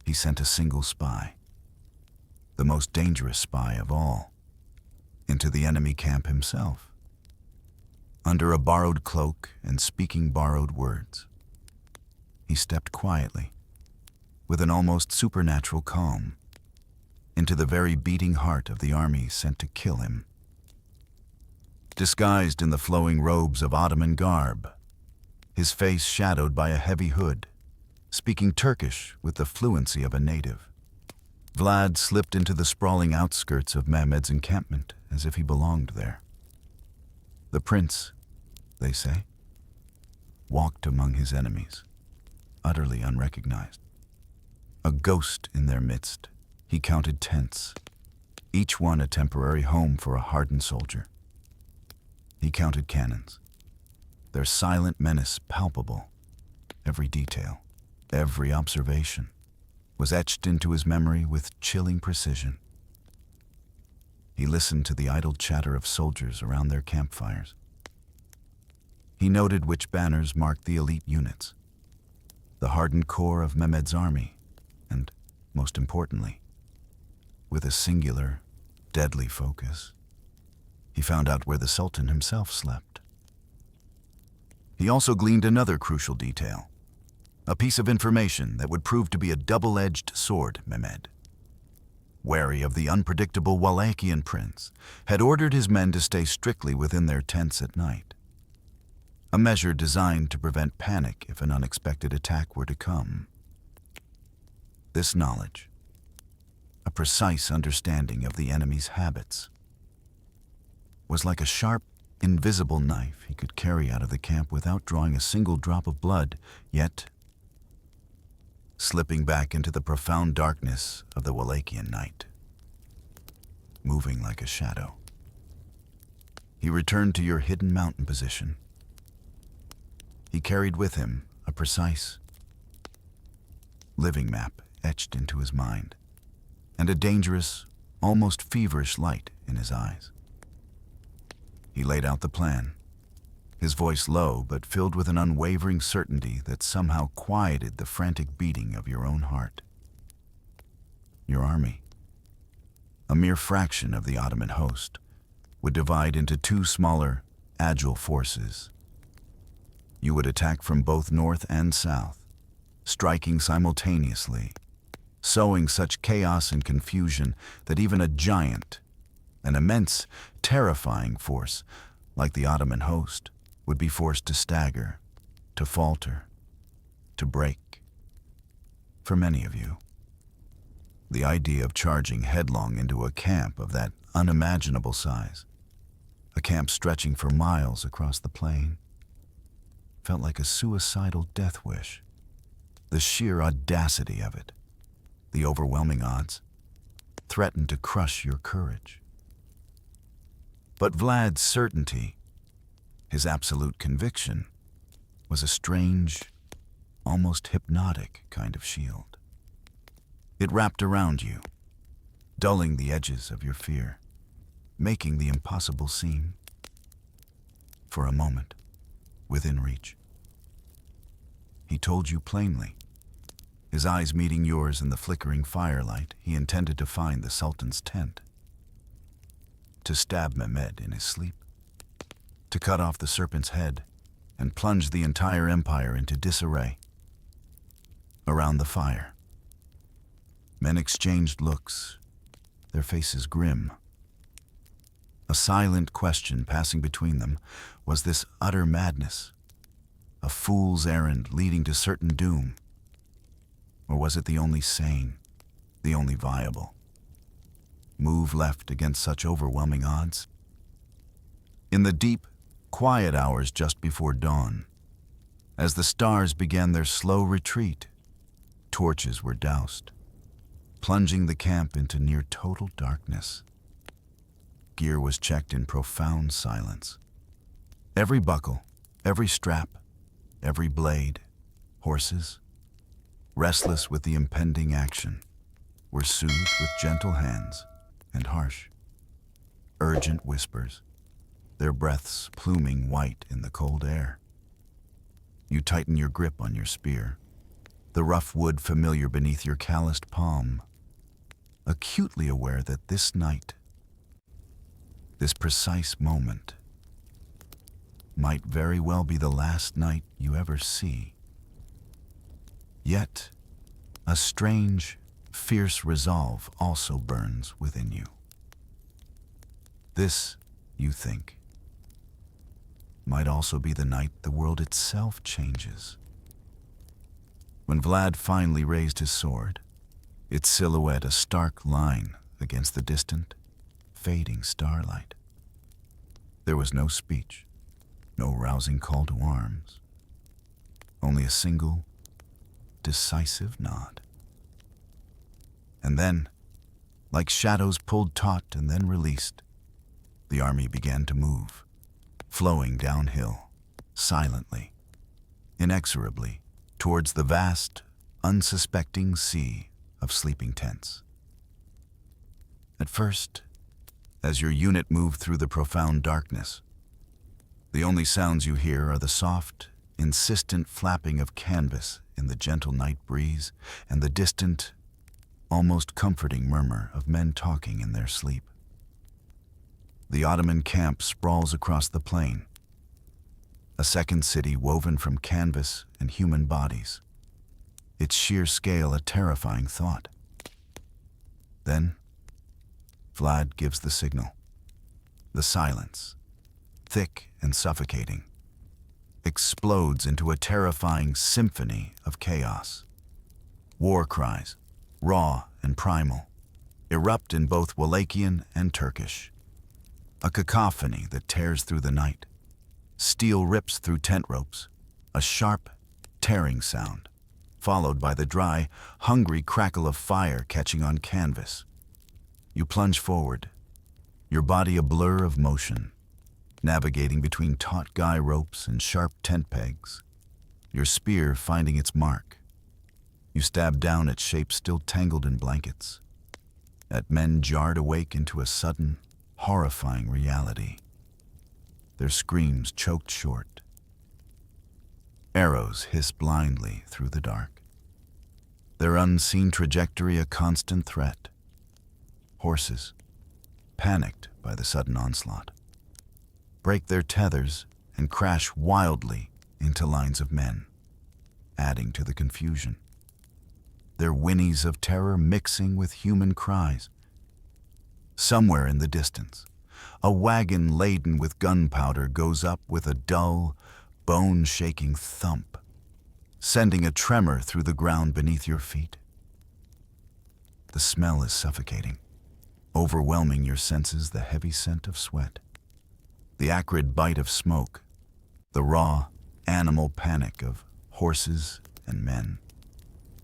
He sent a single spy, the most dangerous spy of all, into the enemy camp himself. Under a borrowed cloak and speaking borrowed words, he stepped quietly, with an almost supernatural calm, into the very beating heart of the army sent to kill him. Disguised in the flowing robes of Ottoman garb, his face shadowed by a heavy hood, speaking Turkish with the fluency of a native, Vlad slipped into the sprawling outskirts of Mehmed's encampment as if he belonged there. The prince, they say, walked among his enemies, utterly unrecognized. A ghost in their midst, he counted tents, each one a temporary home for a hardened soldier. He counted cannons, their silent menace palpable. Every detail, every observation, was etched into his memory with chilling precision. He listened to the idle chatter of soldiers around their campfires. He noted which banners marked the elite units, the hardened core of Mehmed's army, and, most importantly, with a singular, deadly focus, he found out where the Sultan himself slept. He also gleaned another crucial detail, a piece of information that would prove to be a double-edged sword. Mehmed, wary of the unpredictable Wallachian prince, had ordered his men to stay strictly within their tents at night, a measure designed to prevent panic if an unexpected attack were to come. This knowledge, a precise understanding of the enemy's habits, was like a sharp, invisible knife he could carry out of the camp without drawing a single drop of blood, yet slipping back into the profound darkness of the Wallachian night, moving like a shadow. He returned to your hidden mountain position. He carried with him a precise, living map etched into his mind, and a dangerous, almost feverish light in his eyes. He laid out the plan, his voice low but filled with an unwavering certainty that somehow quieted the frantic beating of your own heart. Your army, a mere fraction of the Ottoman host, would divide into two smaller, agile forces. You would attack from both north and south, striking simultaneously, sowing such chaos and confusion that even a giant, an immense, terrifying force like the Ottoman host would be forced to stagger, to falter, to break. For many of you, the idea of charging headlong into a camp of that unimaginable size, a camp stretching for miles across the plain, felt like a suicidal death wish. The sheer audacity of it, the overwhelming odds, threatened to crush your courage. But Vlad's certainty, his absolute conviction, was a strange, almost hypnotic kind of shield. It wrapped around you, dulling the edges of your fear, making the impossible seem, for a moment, within reach. He told you plainly. His eyes meeting yours in the flickering firelight, he intended to find the Sultan's tent, to stab Mehmed in his sleep, to cut off the serpent's head and plunge the entire empire into disarray. Around the fire, men exchanged looks, their faces grim. A silent question passing between them: was this utter madness, a fool's errand leading to certain doom? Or was it the only sane, the only viable move left against such overwhelming odds? In the deep, quiet hours just before dawn, as the stars began their slow retreat, torches were doused, plunging the camp into near total darkness. Gear was checked in profound silence. Every buckle, every strap, every blade, horses, restless with the impending action, were soothed with gentle hands and harsh, urgent whispers, their breaths pluming white in the cold air. You tighten your grip on your spear, the rough wood familiar beneath your calloused palm, acutely aware that this night, this precise moment, might very well be the last night you ever see. Yet, a strange, fierce resolve also burns within you. This, you think, might also be the night the world itself changes. When Vlad finally raised his sword, its silhouette a stark line against the distant, fading starlight, there was no speech, no rousing call to arms, only a single, decisive nod. And then, like shadows pulled taut and then released, the army began to move, flowing downhill, silently, inexorably, towards the vast, unsuspecting sea of sleeping tents. At first, as your unit moved through the profound darkness, the only sounds you hear are the soft, insistent flapping of canvas in the gentle night breeze and the distant, almost comforting murmur of men talking in their sleep. The Ottoman camp sprawls across the plain, a second city woven from canvas and human bodies, its sheer scale a terrifying thought. Then, Vlad gives the signal. The silence, thick and suffocating, explodes into a terrifying symphony of chaos. War cries, raw and primal, erupt in both Wallachian and Turkish. A cacophony that tears through the night. Steel rips through tent ropes, a sharp, tearing sound, followed by the dry, hungry crackle of fire catching on canvas. You plunge forward, your body a blur of motion, navigating between taut guy ropes and sharp tent pegs, your spear finding its mark. You stab down at shapes still tangled in blankets, at men jarred awake into a sudden, horrifying reality. Their screams choked short. Arrows hiss blindly through the dark, their unseen trajectory a constant threat. Horses, panicked by the sudden onslaught, break their tethers and crash wildly into lines of men, adding to the confusion. Their whinnies of terror mixing with human cries. Somewhere in the distance, a wagon laden with gunpowder goes up with a dull, bone-shaking thump, sending a tremor through the ground beneath your feet. The smell is suffocating, overwhelming your senses, the heavy scent of sweat, the acrid bite of smoke, the raw, animal panic of horses and men,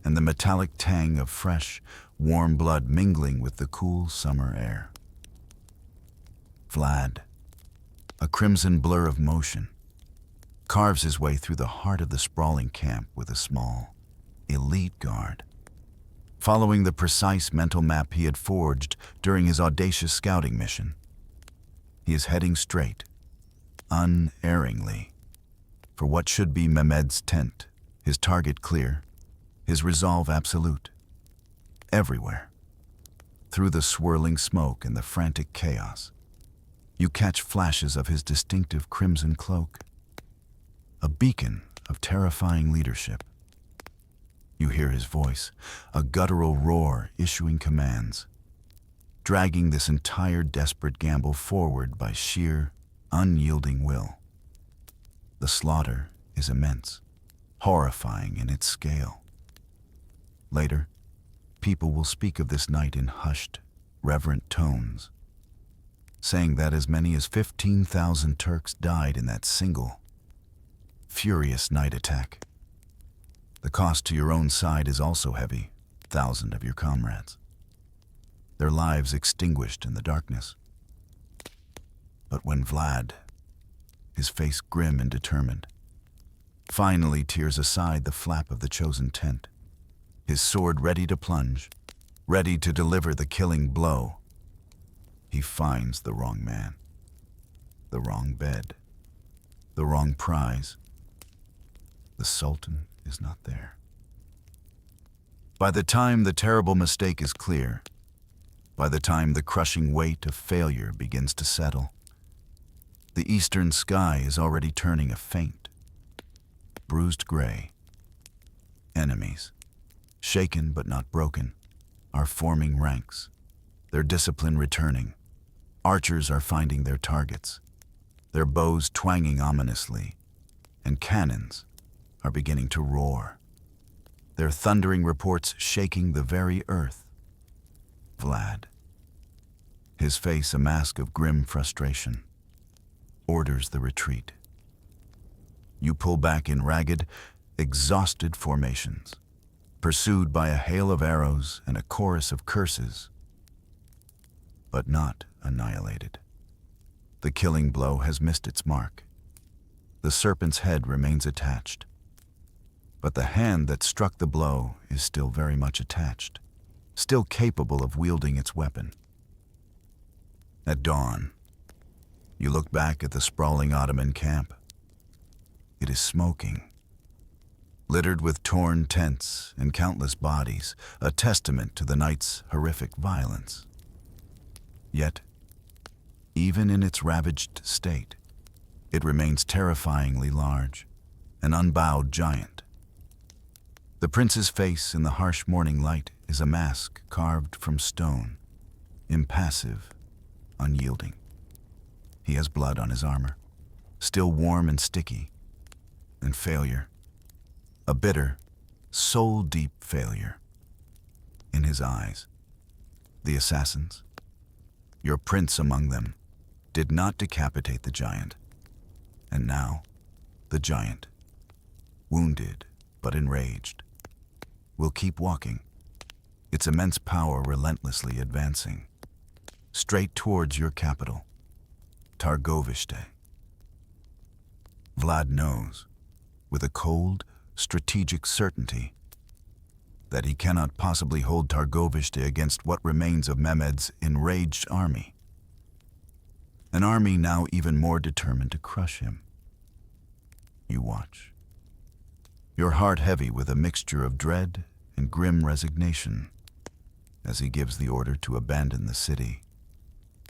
and the metallic tang of fresh, warm blood mingling with the cool summer air. Vlad, a crimson blur of motion, carves his way through the heart of the sprawling camp with a small, elite guard. Following the precise mental map he had forged during his audacious scouting mission, he is heading straight, unerringly, for what should be Mehmed's tent, his target clear, his resolve absolute. Everywhere, through the swirling smoke and the frantic chaos, you catch flashes of his distinctive crimson cloak, a beacon of terrifying leadership. You hear his voice, a guttural roar issuing commands, dragging this entire desperate gamble forward by sheer, unyielding will. The slaughter is immense, horrifying in its scale. Later, people will speak of this night in hushed, reverent tones, saying that as many as 15,000 Turks died in that single, furious night attack. The cost to your own side is also heavy, 1,000 of your comrades, their lives extinguished in the darkness. But when Vlad, his face grim and determined, finally tears aside the flap of the chosen tent, his sword ready to plunge, ready to deliver the killing blow, he finds the wrong man, the wrong bed, the wrong prize. The Sultan is not there. By the time the terrible mistake is clear, by the time the crushing weight of failure begins to settle, the eastern sky is already turning a faint, bruised gray. Enemies, shaken but not broken, are forming ranks, their discipline returning. Archers are finding their targets, their bows twanging ominously, and cannons are beginning to roar, their thundering reports shaking the very earth. Vlad, his face a mask of grim frustration, orders the retreat. You pull back in ragged, exhausted formations, pursued by a hail of arrows and a chorus of curses, but not annihilated. The killing blow has missed its mark. The serpent's head remains attached, but the hand that struck the blow is still very much attached, still capable of wielding its weapon. At dawn, you look back at the sprawling Ottoman camp. It is smoking, littered with torn tents and countless bodies, a testament to the night's horrific violence. Yet, even in its ravaged state, it remains terrifyingly large, an unbowed giant. The prince's face in the harsh morning light is a mask carved from stone, impassive, unyielding. He has blood on his armor, still warm and sticky, and failure, a bitter, soul-deep failure, in his eyes. The assassins, your prince among them, did not decapitate the giant, and now the giant, wounded but enraged, will keep walking, its immense power relentlessly advancing, straight towards your capital, Targovishte. Vlad knows, with a cold, strategic certainty, that he cannot possibly hold Targovishte against what remains of Mehmed's enraged army, an army now even more determined to crush him. You watch, your heart heavy with a mixture of dread and grim resignation, as he gives the order to abandon the city.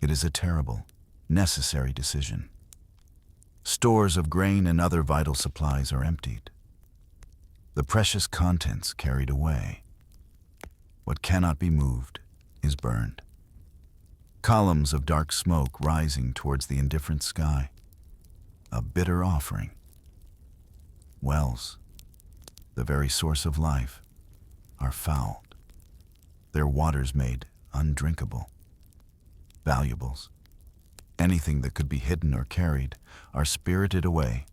It is a terrible, necessary decision. Stores of grain and other vital supplies are emptied, the precious contents carried away. What cannot be moved is burned. Columns of dark smoke rising towards the indifferent sky, a bitter offering. Wells, the very source of life, are fouled, their waters made undrinkable. Valuables, anything that could be hidden or carried, are spirited away,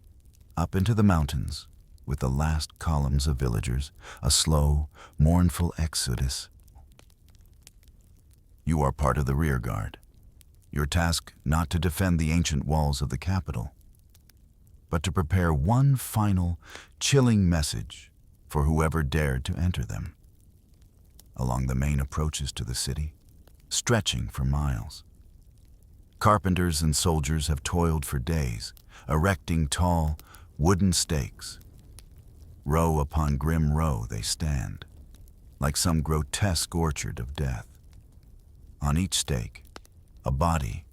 up into the mountains, with the last columns of villagers, a slow, mournful exodus. You are part of the rear guard, your task not to defend the ancient walls of the capital, but to prepare one final, chilling message for whoever dared to enter them. Along the main approaches to the city, stretching for miles, carpenters and soldiers have toiled for days, erecting tall, wooden stakes. Row upon grim row they stand, like some grotesque orchard of death. On each stake, a body.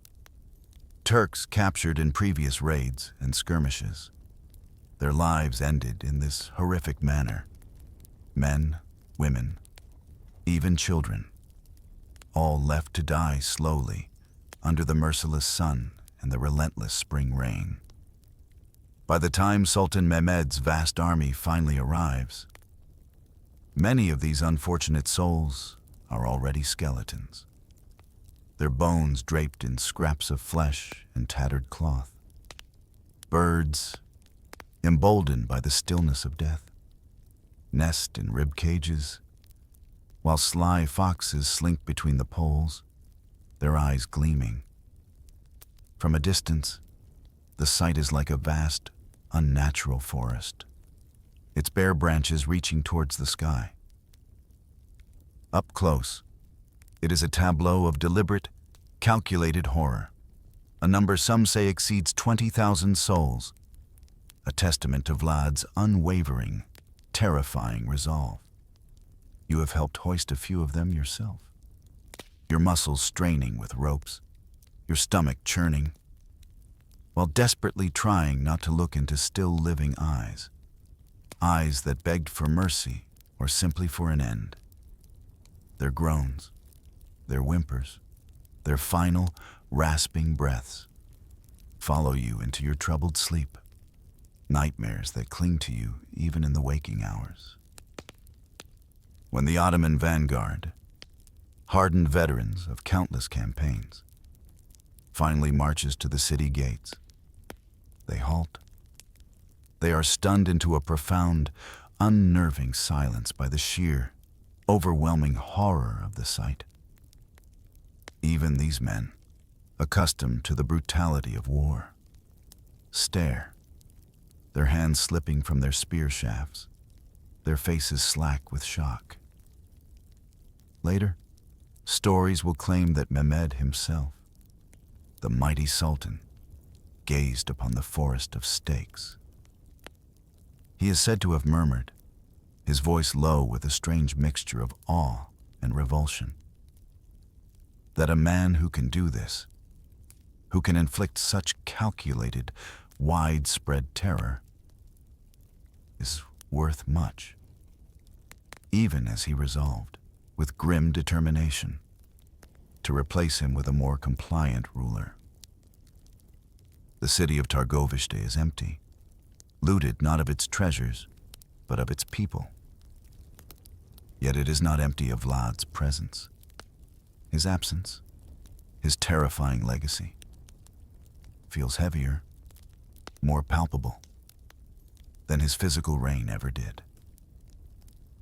Turks captured in previous raids and skirmishes. Their lives ended in this horrific manner. Men, women, even children, all left to die slowly under the merciless sun and the relentless spring rain. By the time Sultan Mehmed's vast army finally arrives, many of these unfortunate souls are already skeletons, their bones draped in scraps of flesh and tattered cloth. Birds, emboldened by the stillness of death, nest in rib cages, while sly foxes slink between the poles, their eyes gleaming. From a distance, the sight is like a vast, unnatural forest, its bare branches reaching towards the sky. Up close, it is a tableau of deliberate, calculated horror, a number some say exceeds 20,000 souls, a testament to Vlad's unwavering, terrifying resolve. You have helped hoist a few of them yourself, your muscles straining with ropes, your stomach churning, while desperately trying not to look into still living eyes, eyes that begged for mercy or simply for an end. Their groans, their whimpers, their final, rasping breaths follow you into your troubled sleep, nightmares that cling to you even in the waking hours. When the Ottoman vanguard, hardened veterans of countless campaigns, finally marches to the city gates, they halt. They are stunned into a profound, unnerving silence by the sheer, overwhelming horror of the sight. Even these men, accustomed to the brutality of war, stare, their hands slipping from their spear shafts, their faces slack with shock. Later, stories will claim that Mehmed himself, the mighty Sultan, gazed upon the forest of stakes. He is said to have murmured, his voice low with a strange mixture of awe and revulsion, that a man who can do this, who can inflict such calculated, widespread terror, is worth much, even as he resolved, with grim determination, to replace him with a more compliant ruler. The city of Targovishte is empty, looted not of its treasures, but of its people. Yet it is not empty of Vlad's presence. His absence, his terrifying legacy, feels heavier, more palpable than his physical reign ever did.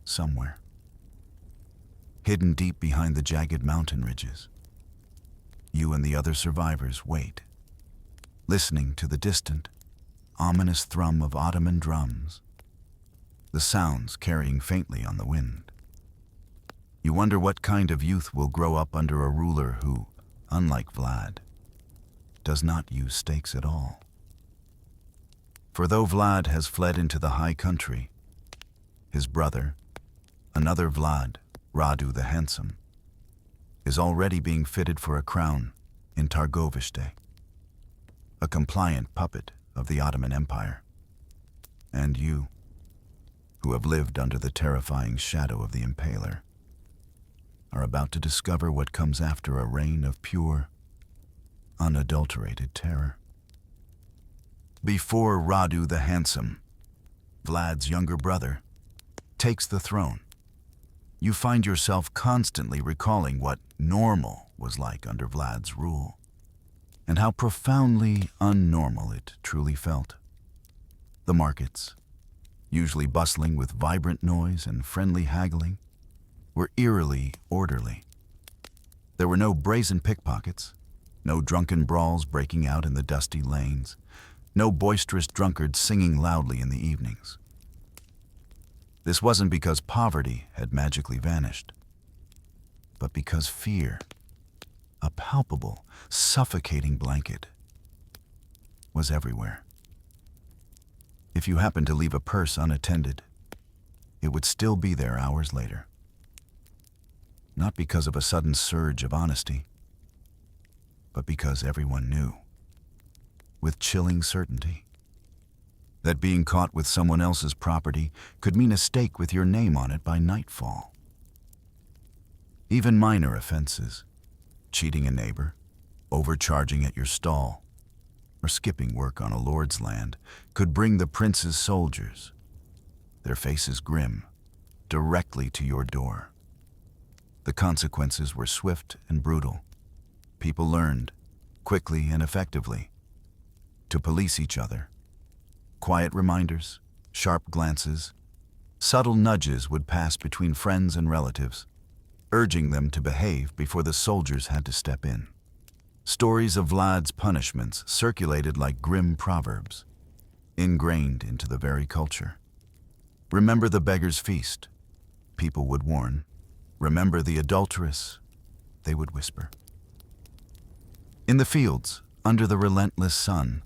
Somewhere, hidden deep behind the jagged mountain ridges, you and the other survivors wait, listening to the distant, ominous thrum of Ottoman drums, the sounds carrying faintly on the wind. You wonder what kind of youth will grow up under a ruler who, unlike Vlad, does not use stakes at all. For though Vlad has fled into the high country, his brother, another Vlad, Radu the Handsome, is already being fitted for a crown in Targovishte, a compliant puppet of the Ottoman Empire. And you, who have lived under the terrifying shadow of the Impaler, are about to discover what comes after a reign of pure, unadulterated terror. Before Radu the Handsome, Vlad's younger brother, takes the throne, you find yourself constantly recalling what normal was like under Vlad's rule, and how profoundly unnormal it truly felt. The markets, usually bustling with vibrant noise and friendly haggling, were eerily orderly. There were no brazen pickpockets, no drunken brawls breaking out in the dusty lanes, No boisterous drunkards singing loudly in the evenings. This wasn't because poverty had magically vanished, but because fear, a palpable, suffocating blanket, was everywhere. If you happened to leave a purse unattended, it would still be there hours later. Not because of a sudden surge of honesty, but because everyone knew, with chilling certainty, that being caught with someone else's property could mean a stake with your name on it by nightfall. Even minor offenses, cheating a neighbor, overcharging at your stall, or skipping work on a lord's land, could bring the prince's soldiers, their faces grim, directly to your door. The consequences were swift and brutal. People learned, quickly and effectively, to police each other. Quiet reminders, sharp glances, subtle nudges would pass between friends and relatives, urging them to behave before the soldiers had to step in. Stories of Vlad's punishments circulated like grim proverbs, ingrained into the very culture. Remember the beggar's feast, people would warn. Remember the adulteress, they would whisper. In the fields, under the relentless sun,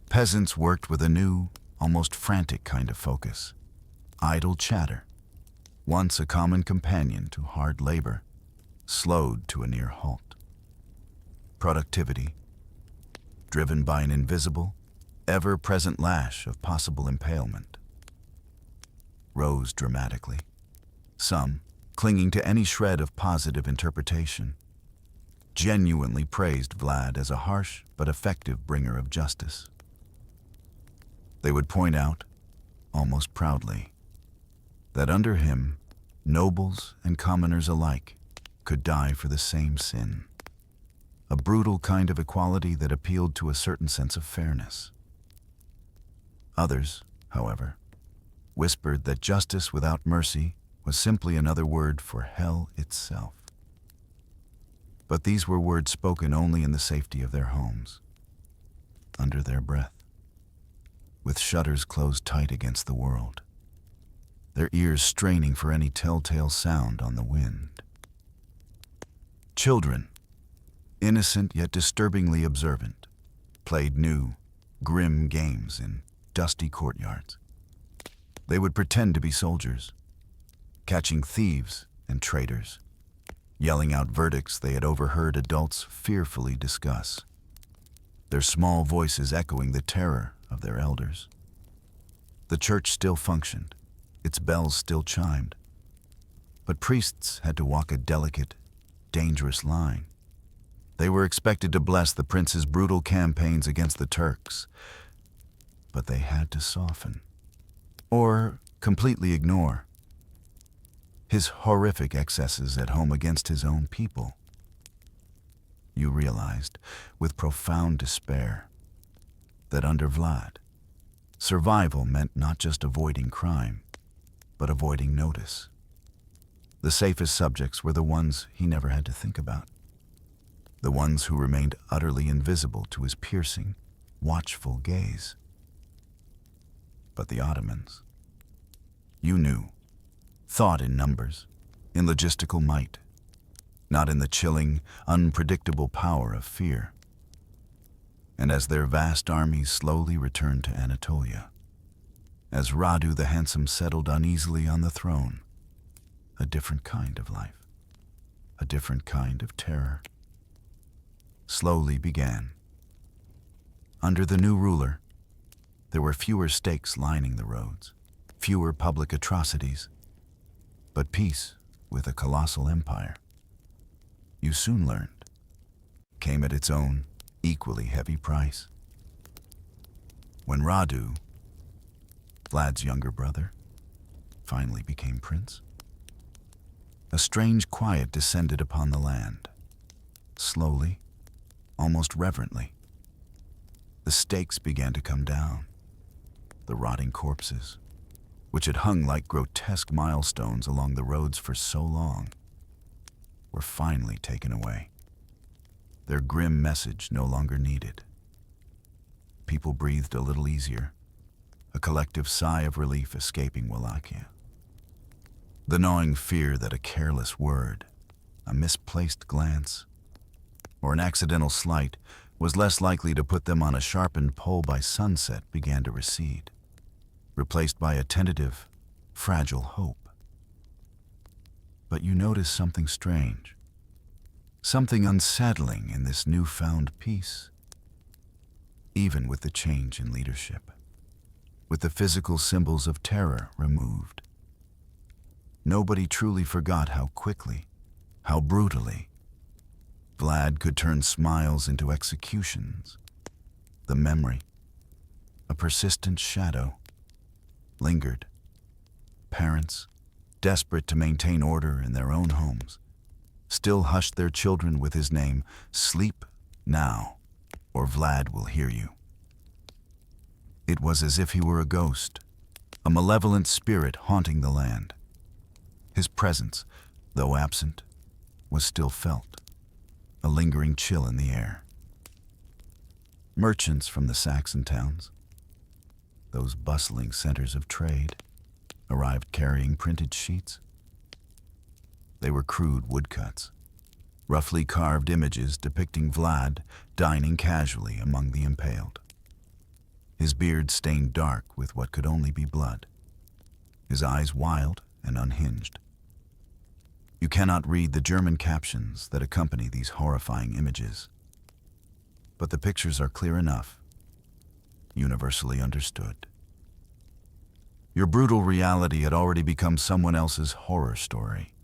peasants worked with a new, almost frantic kind of focus. Idle chatter, once a common companion to hard labor, slowed to a near halt. Productivity, driven by an invisible, ever-present lash of possible impalement, rose dramatically. Some, clinging to any shred of positive interpretation, genuinely praised Vlad as a harsh but effective bringer of justice. They would point out, almost proudly, that under him, nobles and commoners alike could die for the same sin. A brutal kind of equality that appealed to a certain sense of fairness. Others, however, whispered that justice without mercy was simply another word for hell itself. But these were words spoken only in the safety of their homes, under their breath, with shutters closed tight against the world, their ears straining for any telltale sound on the wind. Children, innocent yet disturbingly observant, played new, grim games in dusty courtyards. They would pretend to be soldiers, catching thieves and traitors, yelling out verdicts they had overheard adults fearfully discuss, their small voices echoing the terror of their elders. The church still functioned, its bells still chimed, but priests had to walk a delicate, dangerous line. They were expected to bless the prince's brutal campaigns against the Turks, but they had to soften, or completely ignore, his horrific excesses at home against his own people. You realized, with profound despair, that under Vlad, survival meant not just avoiding crime, but avoiding notice. The safest subjects were the ones he never had to think about, the ones who remained utterly invisible to his piercing, watchful gaze. But the Ottomans, you knew, thought in numbers, in logistical might, not in the chilling, unpredictable power of fear. And as their vast armies slowly returned to Anatolia, as Radu the Handsome settled uneasily on the throne, a different kind of life, a different kind of terror, slowly began. Under the new ruler, there were fewer stakes lining the roads, fewer public atrocities, but peace with a colossal empire, you soon learned, came at its own, equally heavy price. When Radu, Vlad's younger brother, finally became prince, a strange quiet descended upon the land, slowly, almost reverently. The stakes began to come down. The rotting corpses, which had hung like grotesque milestones along the roads for so long, were finally taken away. Their grim message no longer needed. people breathed a little easier, a collective sigh of relief escaping Wallachia. The gnawing fear that a careless word, a misplaced glance, or an accidental slight was less likely to put them on a sharpened pole by sunset began to recede, replaced by a tentative, fragile hope. But you notice something strange, something unsettling in this newfound peace. Even with the change in leadership, with the physical symbols of terror removed, nobody truly forgot how quickly, how brutally, Vlad could turn smiles into executions. The memory, a persistent shadow, lingered. Parents, desperate to maintain order in their own homes, still hushed their children with his name, "Sleep now, or Vlad will hear you." It was as if he were a ghost, a malevolent spirit haunting the land. His presence, though absent, was still felt, a lingering chill in the air. Merchants from the Saxon towns, those bustling centers of trade, arrived carrying printed sheets. They were crude woodcuts, roughly carved images depicting Vlad dining casually among the impaled. His beard stained dark with what could only be blood, his eyes wild and unhinged. You cannot read the German captions that accompany these horrifying images, but the pictures are clear enough, universally understood. Your brutal reality had already become someone else's horror story,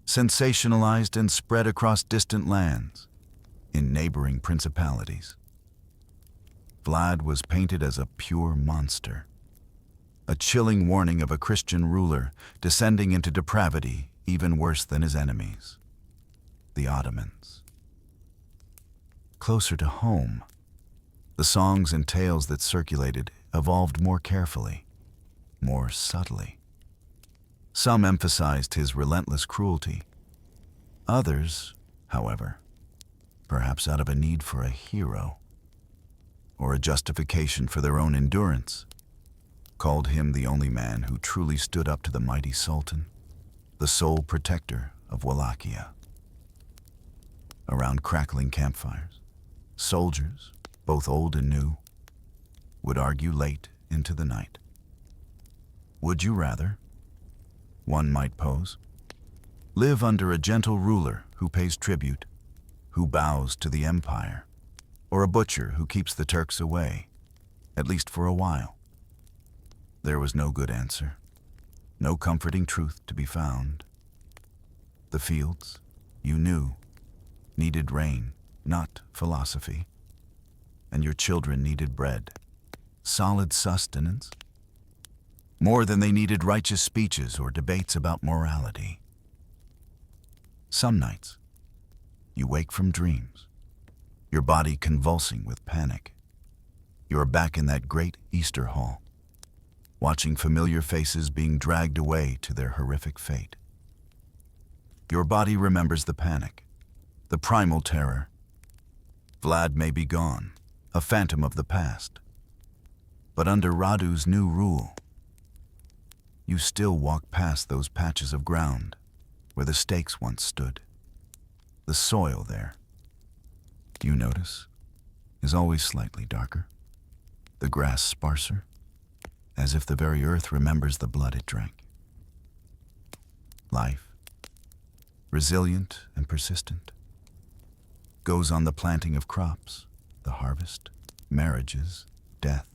sensationalized and spread across distant lands, in neighboring principalities. Vlad was painted as a pure monster, a chilling warning of a Christian ruler descending into depravity even worse than his enemies, the Ottomans. Closer to home, the songs and tales that circulated evolved more carefully, more subtly. Some emphasized his relentless cruelty. Others, however, perhaps out of a need for a hero, or a justification for their own endurance, called him the only man who truly stood up to the mighty Sultan, the sole protector of Wallachia. Around crackling campfires, soldiers, both old and new, would argue late into the night. Would you rather, one might pose, live under a gentle ruler who pays tribute, who bows to the empire, or a butcher who keeps the Turks away, at least for a while? There was no good answer, no comforting truth to be found. The fields, you knew, needed rain, not philosophy, and your children needed bread, solid sustenance, more than they needed righteous speeches or debates about morality. Some nights, you wake from dreams, your body convulsing with panic. You are back in that great Easter hall, watching familiar faces being dragged away to their horrific fate. Your body remembers the panic, the primal terror. Vlad may be gone, a phantom of the past, but under Radu's new rule, you still walk past those patches of ground where the stakes once stood. The soil there, you notice, is always slightly darker, the grass sparser, as if the very earth remembers the blood it drank. Life, resilient and persistent, goes on the planting of crops, the harvest, marriages, death,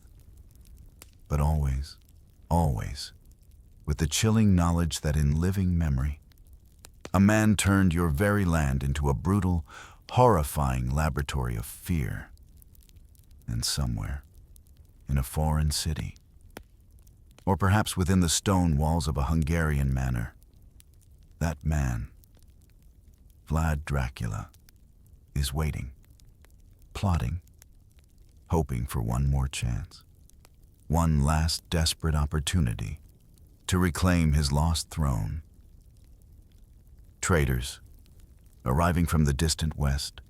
but always, always, with the chilling knowledge that in living memory, a man turned your very land into a brutal, horrifying laboratory of fear. And somewhere, in a foreign city, or perhaps within the stone walls of a Hungarian manor, that man, Vlad Dracula, is waiting, plotting, hoping for one more chance, one last desperate opportunity to reclaim his lost throne. Traders, arriving from the distant west,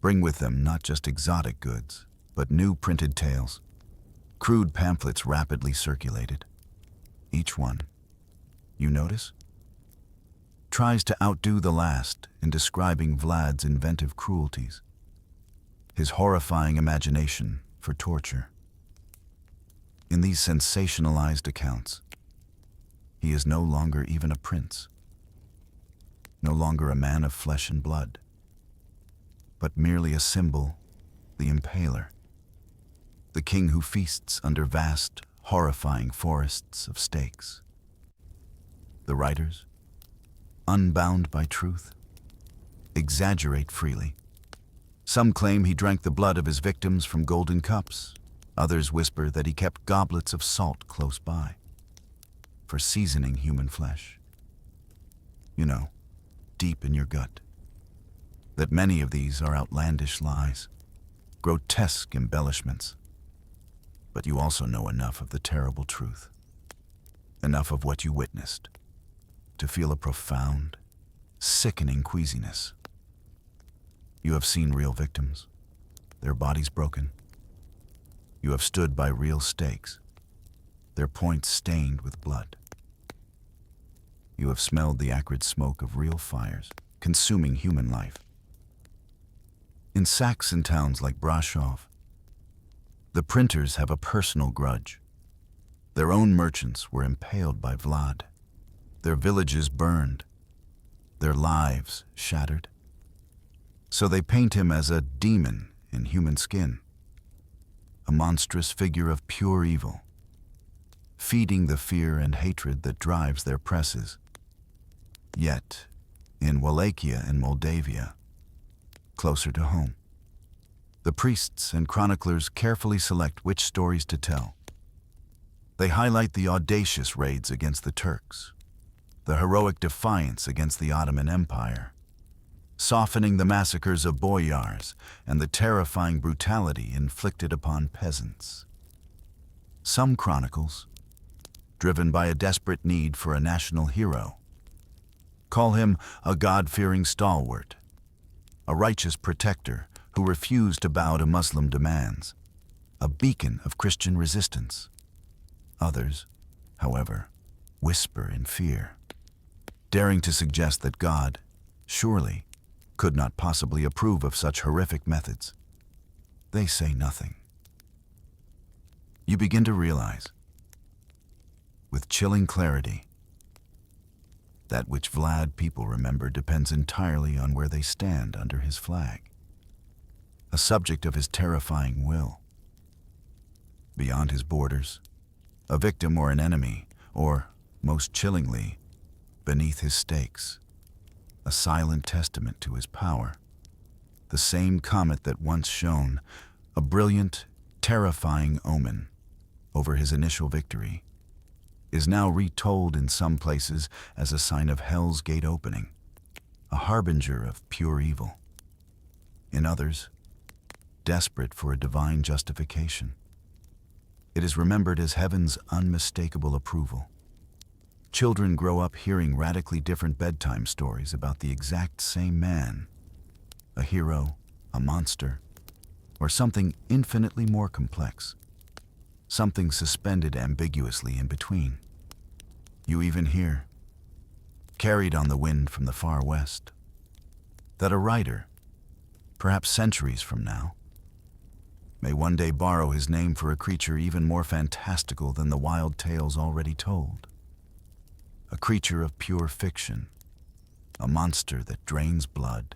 bring with them not just exotic goods, but new printed tales. Crude pamphlets rapidly circulated. Each one, you notice, tries to outdo the last in describing Vlad's inventive cruelties, his horrifying imagination for torture. In these sensationalized accounts, he is no longer even a prince, no longer a man of flesh and blood, but merely a symbol, the Impaler, the king who feasts under vast, horrifying forests of stakes. The writers, unbound by truth, exaggerate freely. Some claim he drank the blood of his victims from golden cups. Others whisper that he kept goblets of salt close by for seasoning human flesh. You know, deep in your gut, that many of these are outlandish lies, grotesque embellishments. But you also know enough of the terrible truth, enough of what you witnessed, to feel a profound, sickening queasiness. You have seen real victims, their bodies broken. You have stood by real stakes, their points stained with blood. You have smelled the acrid smoke of real fires, consuming human life. In Saxon towns like Brasov, the printers have a personal grudge. Their own merchants were impaled by Vlad, their villages burned, their lives shattered. So they paint him as a demon in human skin, a monstrous figure of pure evil, feeding the fear and hatred that drives their presses. Yet, in Wallachia and Moldavia, closer to home, the priests and chroniclers carefully select which stories to tell. They highlight the audacious raids against the Turks, the heroic defiance against the Ottoman Empire, softening the massacres of boyars and the terrifying brutality inflicted upon peasants. Some chronicles, driven by a desperate need for a national hero, call him a God-fearing stalwart, a righteous protector who refused to bow to Muslim demands, a beacon of Christian resistance. Others, however, whisper in fear, daring to suggest that God, surely, could not possibly approve of such horrific methods. They say nothing. You begin to realize, with chilling clarity, that which Vlad people remember depends entirely on where they stand under his flag, a subject of his terrifying will. Beyond his borders, a victim or an enemy, or, most chillingly, beneath his stakes, a silent testament to his power. The same comet that once shone, a brilliant, terrifying omen over his initial victory, is now retold in some places as a sign of Hell's Gate opening, a harbinger of pure evil. In others, desperate for a divine justification, it is remembered as heaven's unmistakable approval. Children grow up hearing radically different bedtime stories about the exact same man, a hero, a monster, or something infinitely more complex, something suspended ambiguously in between. You even hear, carried on the wind from the far west, that a writer, perhaps centuries from now, may one day borrow his name for a creature even more fantastical than the wild tales already told. A creature of pure fiction, a monster that drains blood.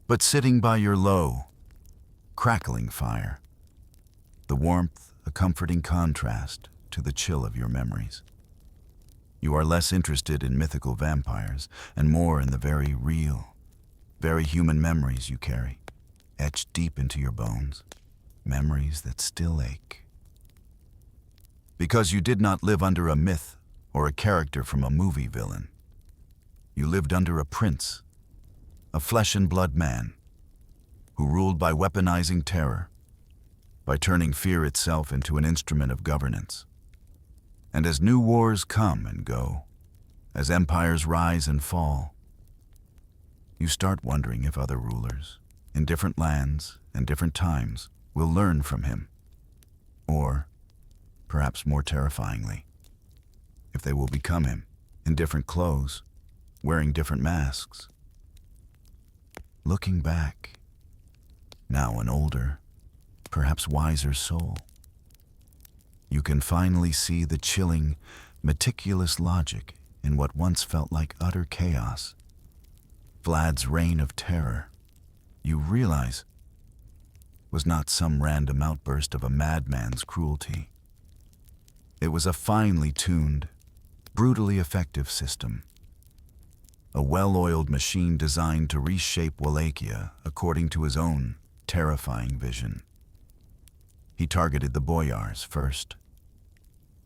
But sitting by your low, crackling fire, the warmth a comforting contrast to the chill of your memories. You are less interested in mythical vampires and more in the very real, very human memories you carry, etched deep into your bones, memories that still ache. Because you did not live under a myth or a character from a movie villain. You lived under a prince, a flesh and blood man, who ruled by weaponizing terror, by turning fear itself into an instrument of governance. And as new wars come and go, as empires rise and fall, you start wondering if other rulers, in different lands and different times, will learn from him. Or, perhaps more terrifyingly, if they will become him, in different clothes, wearing different masks. Looking back, now an older, perhaps wiser soul, you can finally see the chilling, meticulous logic in what once felt like utter chaos. Vlad's reign of terror, you realize, was not some random outburst of a madman's cruelty. It was a finely tuned, brutally effective system. A well-oiled machine designed to reshape Wallachia according to his own terrifying vision. He targeted the boyars first,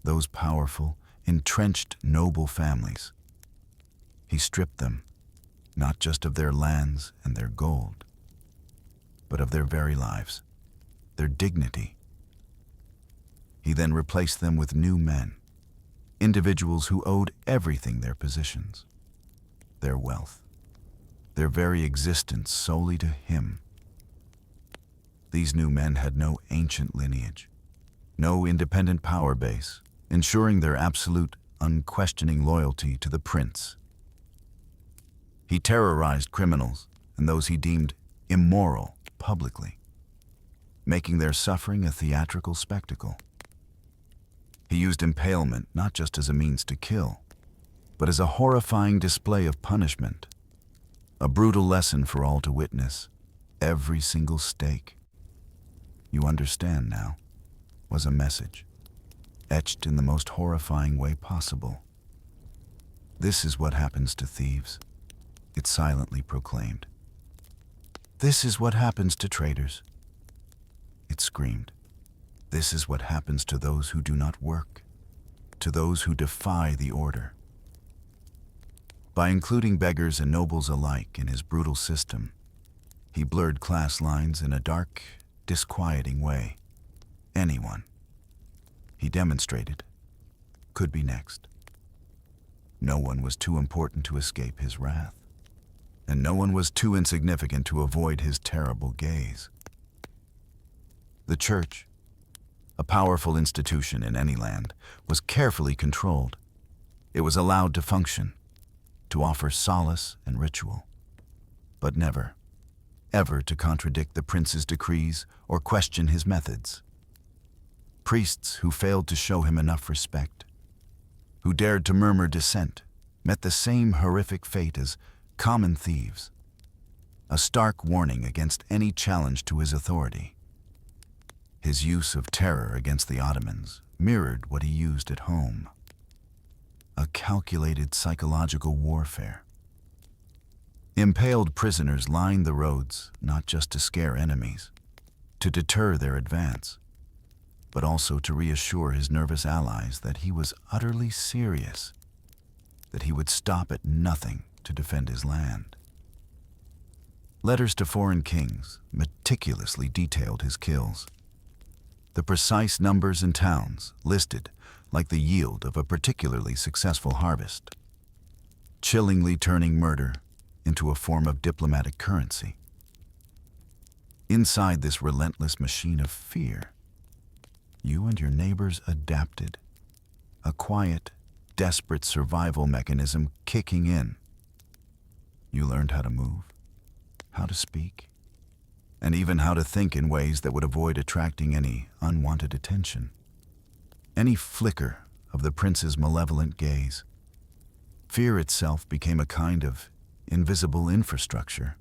those powerful, entrenched noble families. He stripped them, not just of their lands and their gold, but of their very lives, their dignity. He then replaced them with new men, individuals who owed everything, their positions, their wealth, their very existence solely to him. These new men had no ancient lineage, no independent power base, ensuring their absolute, unquestioning loyalty to the prince. He terrorized criminals and those he deemed immoral publicly, making their suffering a theatrical spectacle. He used impalement not just as a means to kill, but as a horrifying display of punishment, a brutal lesson for all to witness. Every single stake, you understand now, was a message, etched in the most horrifying way possible. This is what happens to thieves, it silently proclaimed. This is what happens to traitors, it screamed. This is what happens to those who do not work, to those who defy the order. By including beggars and nobles alike in his brutal system, he blurred class lines in a dark, disquieting way. Anyone, he demonstrated, could be next. No one was too important to escape his wrath, and no one was too insignificant to avoid his terrible gaze. The church, a powerful institution in any land, was carefully controlled. It was allowed to function, to offer solace and ritual, but never, ever to contradict the prince's decrees or question his methods. Priests who failed to show him enough respect, who dared to murmur dissent, met the same horrific fate as common thieves, a stark warning against any challenge to his authority. His use of terror against the Ottomans mirrored what he used at home, a calculated psychological warfare. Impaled prisoners lined the roads not just to scare enemies, to deter their advance, but also to reassure his nervous allies that he was utterly serious, that he would stop at nothing to defend his land. Letters to foreign kings meticulously detailed his kills. The precise numbers and towns listed like the yield of a particularly successful harvest, chillingly turning murder into a form of diplomatic currency. Inside this relentless machine of fear, you and your neighbors adapted, a quiet, desperate survival mechanism kicking in. You learned how to move, how to speak, and even how to think in ways that would avoid attracting any unwanted attention, any flicker of the prince's malevolent gaze. Fear itself became a kind of invisible infrastructure,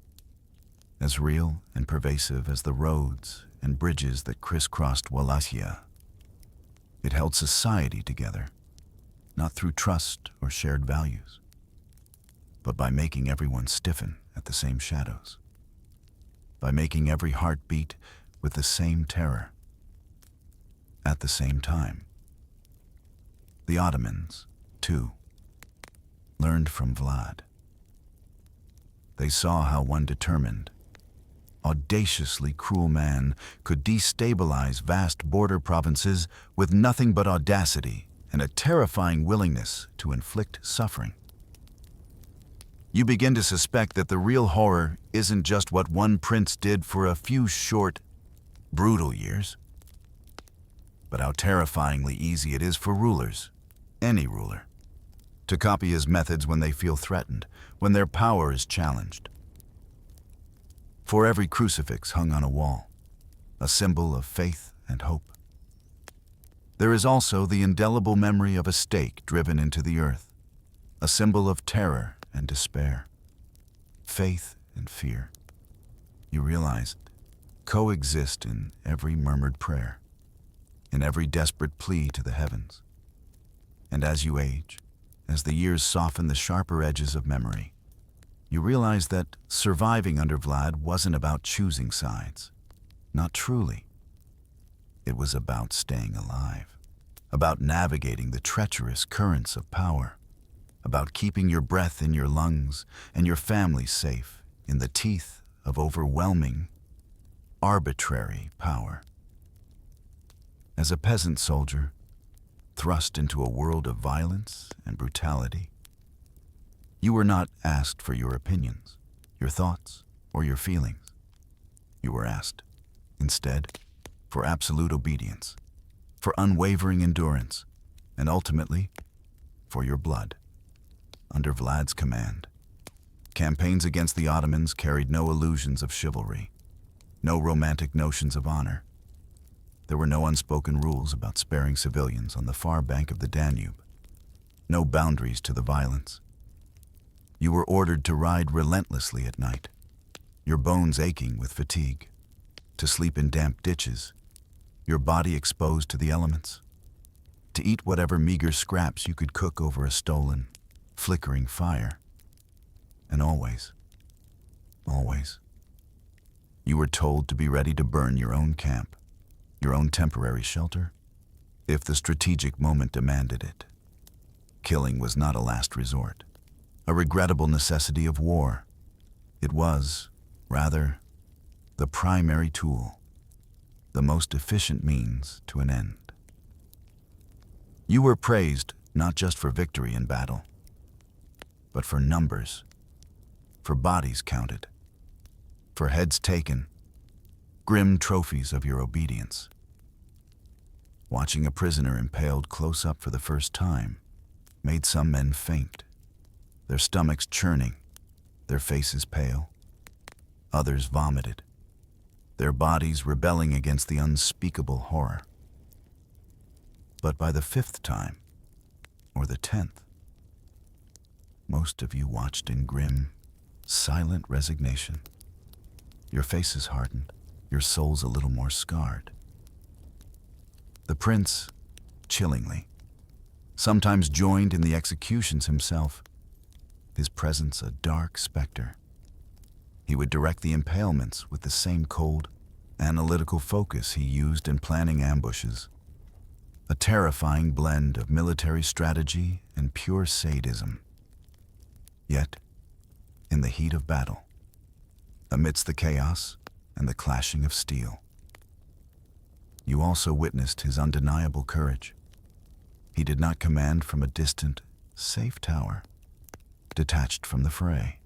as real and pervasive as the roads and bridges that crisscrossed Wallachia. It held society together, not through trust or shared values, but by making everyone stiffen at the same shadows, by making every heart beat with the same terror. At the same time, the Ottomans, too, learned from Vlad. They saw how one determined, audaciously cruel man could destabilize vast border provinces with nothing but audacity and a terrifying willingness to inflict suffering. You begin to suspect that the real horror isn't just what one prince did for a few short, brutal years, but how terrifyingly easy it is for rulers, any ruler, to copy his methods when they feel threatened, when their power is challenged. For every crucifix hung on a wall, a symbol of faith and hope, there is also the indelible memory of a stake driven into the earth, a symbol of terror and despair, faith and fear. You realize coexist in every murmured prayer, in every desperate plea to the heavens. And as you age, as the years soften the sharper edges of memory, you realize that surviving under Vlad wasn't about choosing sides. Not truly. It was about staying alive, about navigating the treacherous currents of power, about keeping your breath in your lungs and your family safe in the teeth of overwhelming, arbitrary power. As a peasant soldier, thrust into a world of violence and brutality, you were not asked for your opinions, your thoughts, or your feelings. You were asked, instead, for absolute obedience, for unwavering endurance, and ultimately, for your blood. Under Vlad's command, campaigns against the Ottomans carried no illusions of chivalry, no romantic notions of honor. There were no unspoken rules about sparing civilians on the far bank of the Danube, no boundaries to the violence. You were ordered to ride relentlessly at night, your bones aching with fatigue, to sleep in damp ditches, your body exposed to the elements, to eat whatever meager scraps you could cook over a stolen, flickering fire. And always, you were told to be ready to burn your own camp, your own temporary shelter, if the strategic moment demanded it. Killing was not a last resort, a regrettable necessity of war. It was, rather, the primary tool, the most efficient means to an end. You were praised not just for victory in battle, but for numbers, for bodies counted, for heads taken, grim trophies of your obedience. Watching a prisoner impaled close up for the first time made some men faint, their stomachs churning, their faces pale. Others vomited, their bodies rebelling against the unspeakable horror. But by the 5th time, or the 10th, most of you watched in grim, silent resignation. Your faces hardened, your souls a little more scarred. The prince, chillingly, sometimes joined in the executions himself, his presence a dark specter. He would direct the impalements with the same cold, analytical focus he used in planning ambushes, a terrifying blend of military strategy and pure sadism. Yet, in the heat of battle, amidst the chaos and the clashing of steel, you also witnessed his undeniable courage. He did not command from a distant, safe tower, detached from the fray.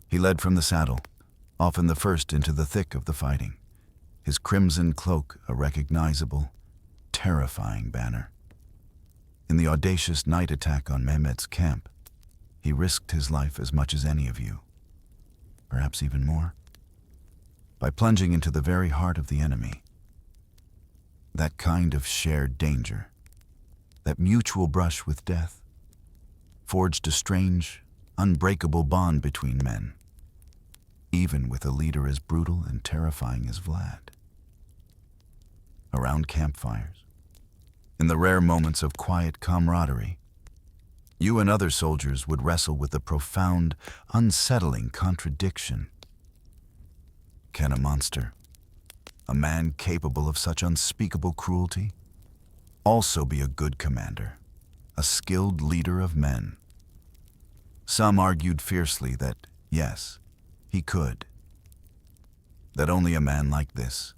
He led from the saddle, often the first into the thick of the fighting, his crimson cloak a recognizable, terrifying banner. In the audacious night attack on Mehmed's camp, he risked his life as much as any of you, perhaps even more, by plunging into the very heart of the enemy. That kind of shared danger, that mutual brush with death, forged a strange, unbreakable bond between men, even with a leader as brutal and terrifying as Vlad. Around campfires, in the rare moments of quiet camaraderie, you and other soldiers would wrestle with the profound, unsettling contradiction. Can a monster, a man capable of such unspeakable cruelty, also be a good commander, a skilled leader of men? Some argued fiercely that, yes, he could. That only a man like this,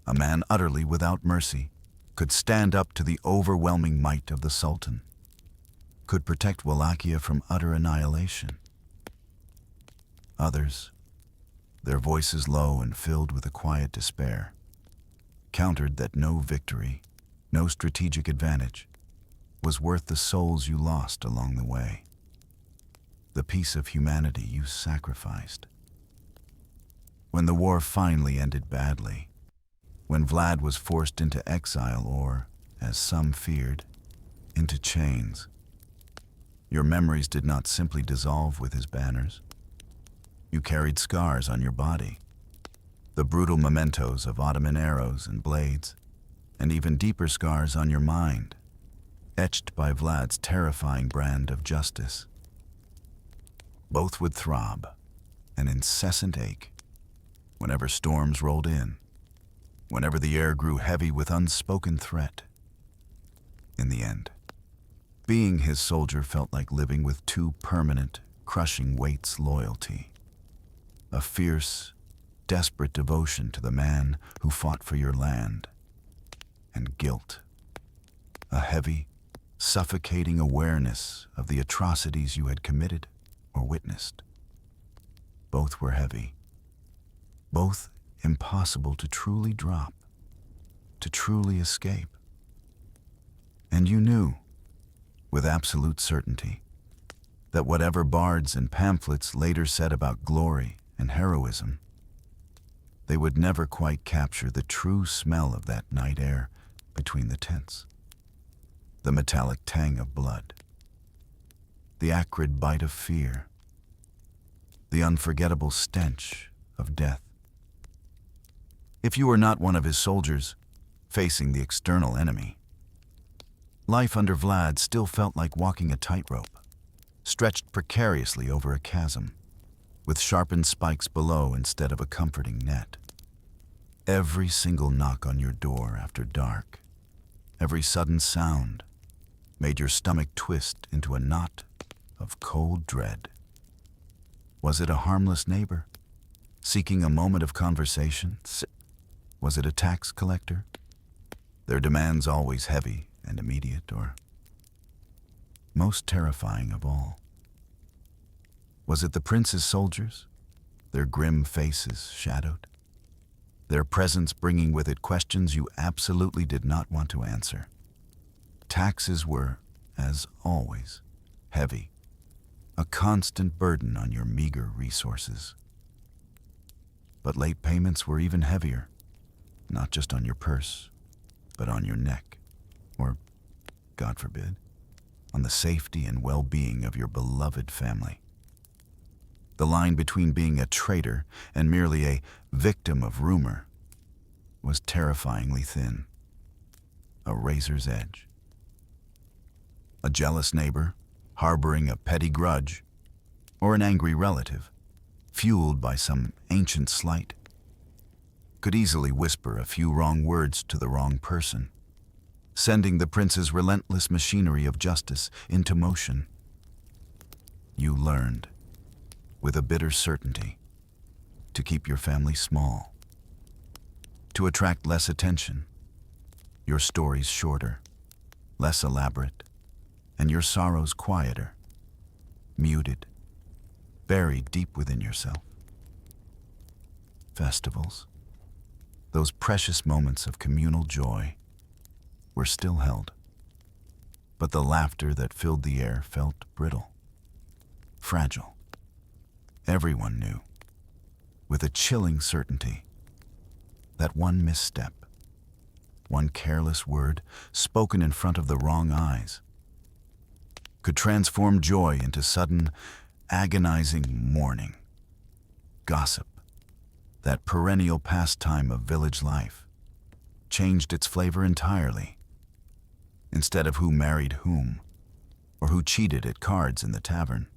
a man utterly without mercy, could stand up to the overwhelming might of the Sultan, could protect Wallachia from utter annihilation. Others, their voices low and filled with a quiet despair, countered that no victory, no strategic advantage, was worth the souls you lost along the way, the peace of humanity you sacrificed. When the war finally ended badly, when Vlad was forced into exile or, as some feared, into chains, your memories did not simply dissolve with his banners. You carried scars on your body, the brutal mementos of Ottoman arrows and blades, and even deeper scars on your mind, etched by Vlad's terrifying brand of justice. Both would throb, an incessant ache, whenever storms rolled in, whenever the air grew heavy with unspoken threat. In the end, being his soldier felt like living with two permanent, crushing weights: loyalty, a fierce, desperate devotion to the man who fought for your land, and guilt, a heavy, suffocating awareness of the atrocities you had committed or witnessed. Both were heavy, both impossible to truly drop, to truly escape. And you knew, with absolute certainty, that whatever bards and pamphlets later said about glory and heroism, they would never quite capture the true smell of that night air between the tents, the metallic tang of blood, the acrid bite of fear, the unforgettable stench of death. If you were not one of his soldiers, facing the external enemy, life under Vlad still felt like walking a tightrope, stretched precariously over a chasm, with sharpened spikes below instead of a comforting net. Every single knock on your door after dark, every sudden sound, made your stomach twist into a knot of cold dread. Was it a harmless neighbor, seeking a moment of conversation? Was it a tax collector, their demands always heavy and immediate? Or, most terrifying of all, was it the prince's soldiers, their grim faces shadowed, their presence bringing with it questions you absolutely did not want to answer? Taxes were, as always, heavy, a constant burden on your meager resources. But late payments were even heavier, not just on your purse, but on your neck, or, God forbid, on the safety and well-being of your beloved family. The line between being a traitor and merely a victim of rumor was terrifyingly thin, a razor's edge. A jealous neighbor, harboring a petty grudge, or an angry relative, fueled by some ancient slight, could easily whisper a few wrong words to the wrong person, sending the prince's relentless machinery of justice into motion. You learned, with a bitter certainty, to keep your family small, to attract less attention, your stories shorter, less elaborate, and your sorrows quieter, muted, buried deep within yourself. Festivals, those precious moments of communal joy, were still held, but the laughter that filled the air felt brittle, fragile. Everyone knew, with a chilling certainty, that one misstep, one careless word spoken in front of the wrong eyes, could transform joy into sudden, agonizing mourning. Gossip, that perennial pastime of village life, changed its flavor entirely. Instead of who married whom, or who cheated at cards in the tavern,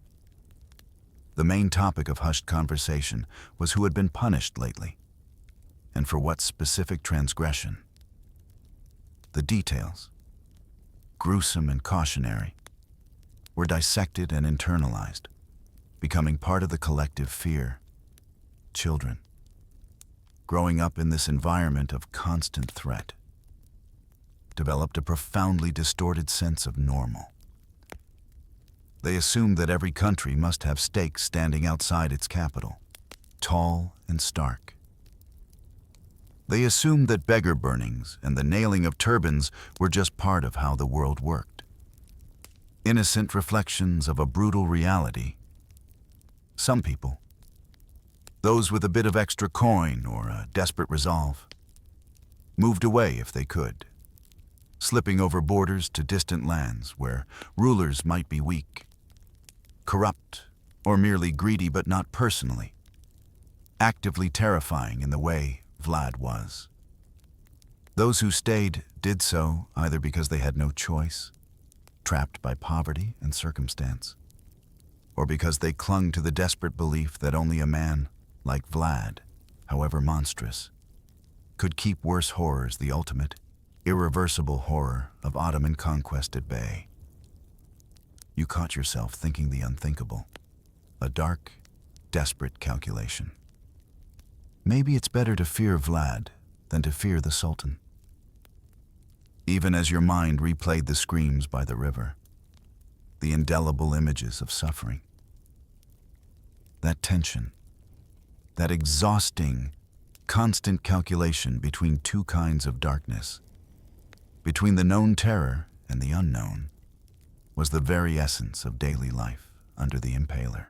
the main topic of hushed conversation was who had been punished lately, and for what specific transgression. The details, gruesome and cautionary, were dissected and internalized, becoming part of the collective fear. Children, growing up in this environment of constant threat, developed a profoundly distorted sense of normal. They assumed that every country must have stakes standing outside its capital, tall and stark. They assumed that beggar burnings and the nailing of turbans were just part of how the world worked. Innocent reflections of a brutal reality. Some people, those with a bit of extra coin or a desperate resolve, moved away if they could, slipping over borders to distant lands where rulers might be weak, corrupt, or merely greedy but not personally, actively terrifying in the way Vlad was. Those who stayed did so either because they had no choice, trapped by poverty and circumstance, or because they clung to the desperate belief that only a man like Vlad, however monstrous, could keep worse horrors, the ultimate, irreversible horror of Ottoman conquest at bay. You caught yourself thinking the unthinkable, a dark, desperate calculation. Maybe it's better to fear Vlad than to fear the Sultan. Even as your mind replayed the screams by the river, the indelible images of suffering, that tension, that exhausting, constant calculation between two kinds of darkness, between the known terror and the unknown, was the very essence of daily life under the Impaler.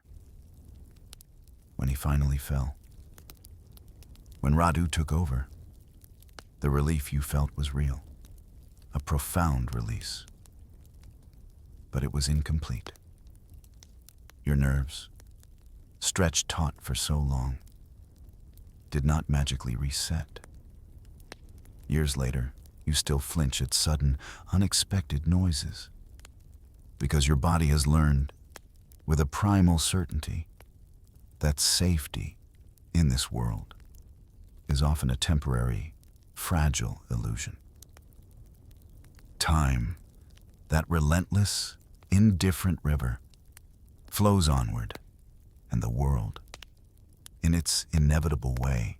When he finally fell, when Radu took over, the relief you felt was real, a profound release. But it was incomplete. Your nerves, stretched taut for so long, did not magically reset. Years later, you still flinch at sudden, unexpected noises, because your body has learned, with a primal certainty, that safety in this world is often a temporary, fragile illusion. Time, that relentless, indifferent river, flows onward, and the world, in its inevitable way,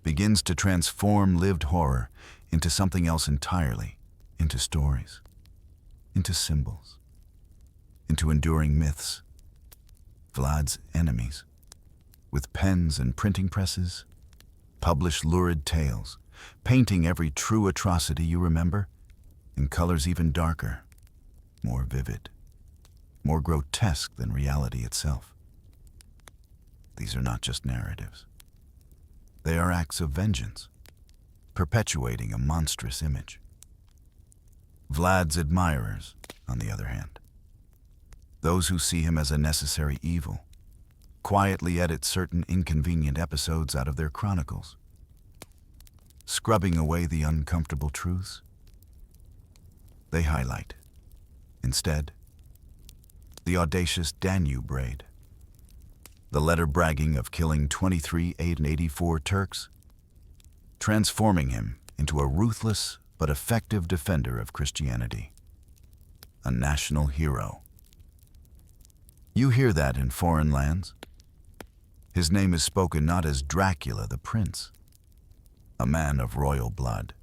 begins to transform lived horror into something else entirely, into stories, into symbols, into enduring myths. Vlad's enemies, with pens and printing presses, publish lurid tales, painting every true atrocity you remember in colors even darker, more vivid, more grotesque than reality itself. These are not just narratives. They are acts of vengeance, perpetuating a monstrous image. Vlad's admirers, on the other hand, those who see him as a necessary evil, quietly edit certain inconvenient episodes out of their chronicles, scrubbing away the uncomfortable truths. They highlight, instead, the audacious Danube raid, the letter bragging of killing 23,884 Turks, transforming him into a ruthless but effective defender of Christianity, a national hero. You hear that in foreign lands. His name is spoken not as Dracula the Prince, a man of royal blood,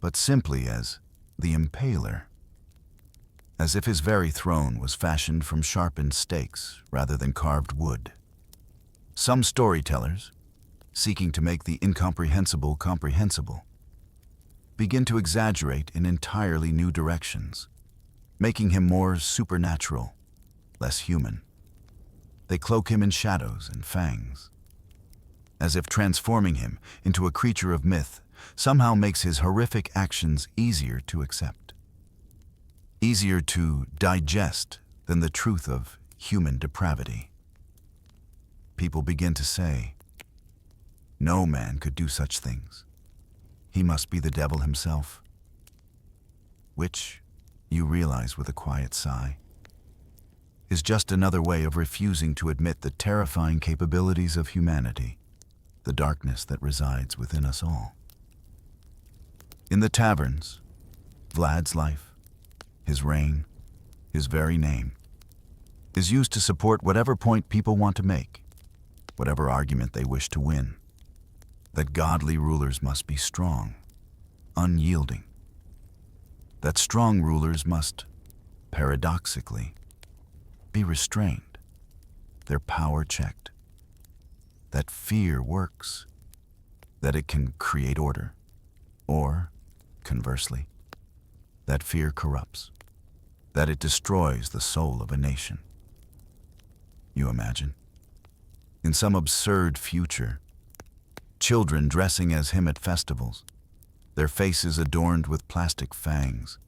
but simply as the Impaler, as if his very throne was fashioned from sharpened stakes rather than carved wood. Some storytellers, seeking to make the incomprehensible comprehensible, begin to exaggerate in entirely new directions, making him more supernatural, less human. They cloak him in shadows and fangs, as if transforming him into a creature of myth somehow makes his horrific actions easier to accept, easier to digest than the truth of human depravity. People begin to say, no man could do such things. He must be the devil himself. Which, you realize with a quiet sigh, is just another way of refusing to admit the terrifying capabilities of humanity, the darkness that resides within us all. In the taverns, Vlad's life, his reign, his very name, is used to support whatever point people want to make, whatever argument they wish to win, that godly rulers must be strong, unyielding, that strong rulers must, paradoxically, be restrained, their power checked. That fear works, that it can create order, or, conversely, that fear corrupts, that it destroys the soul of a nation. You imagine, in some absurd future, children dressing as him at festivals, their faces adorned with plastic fangs,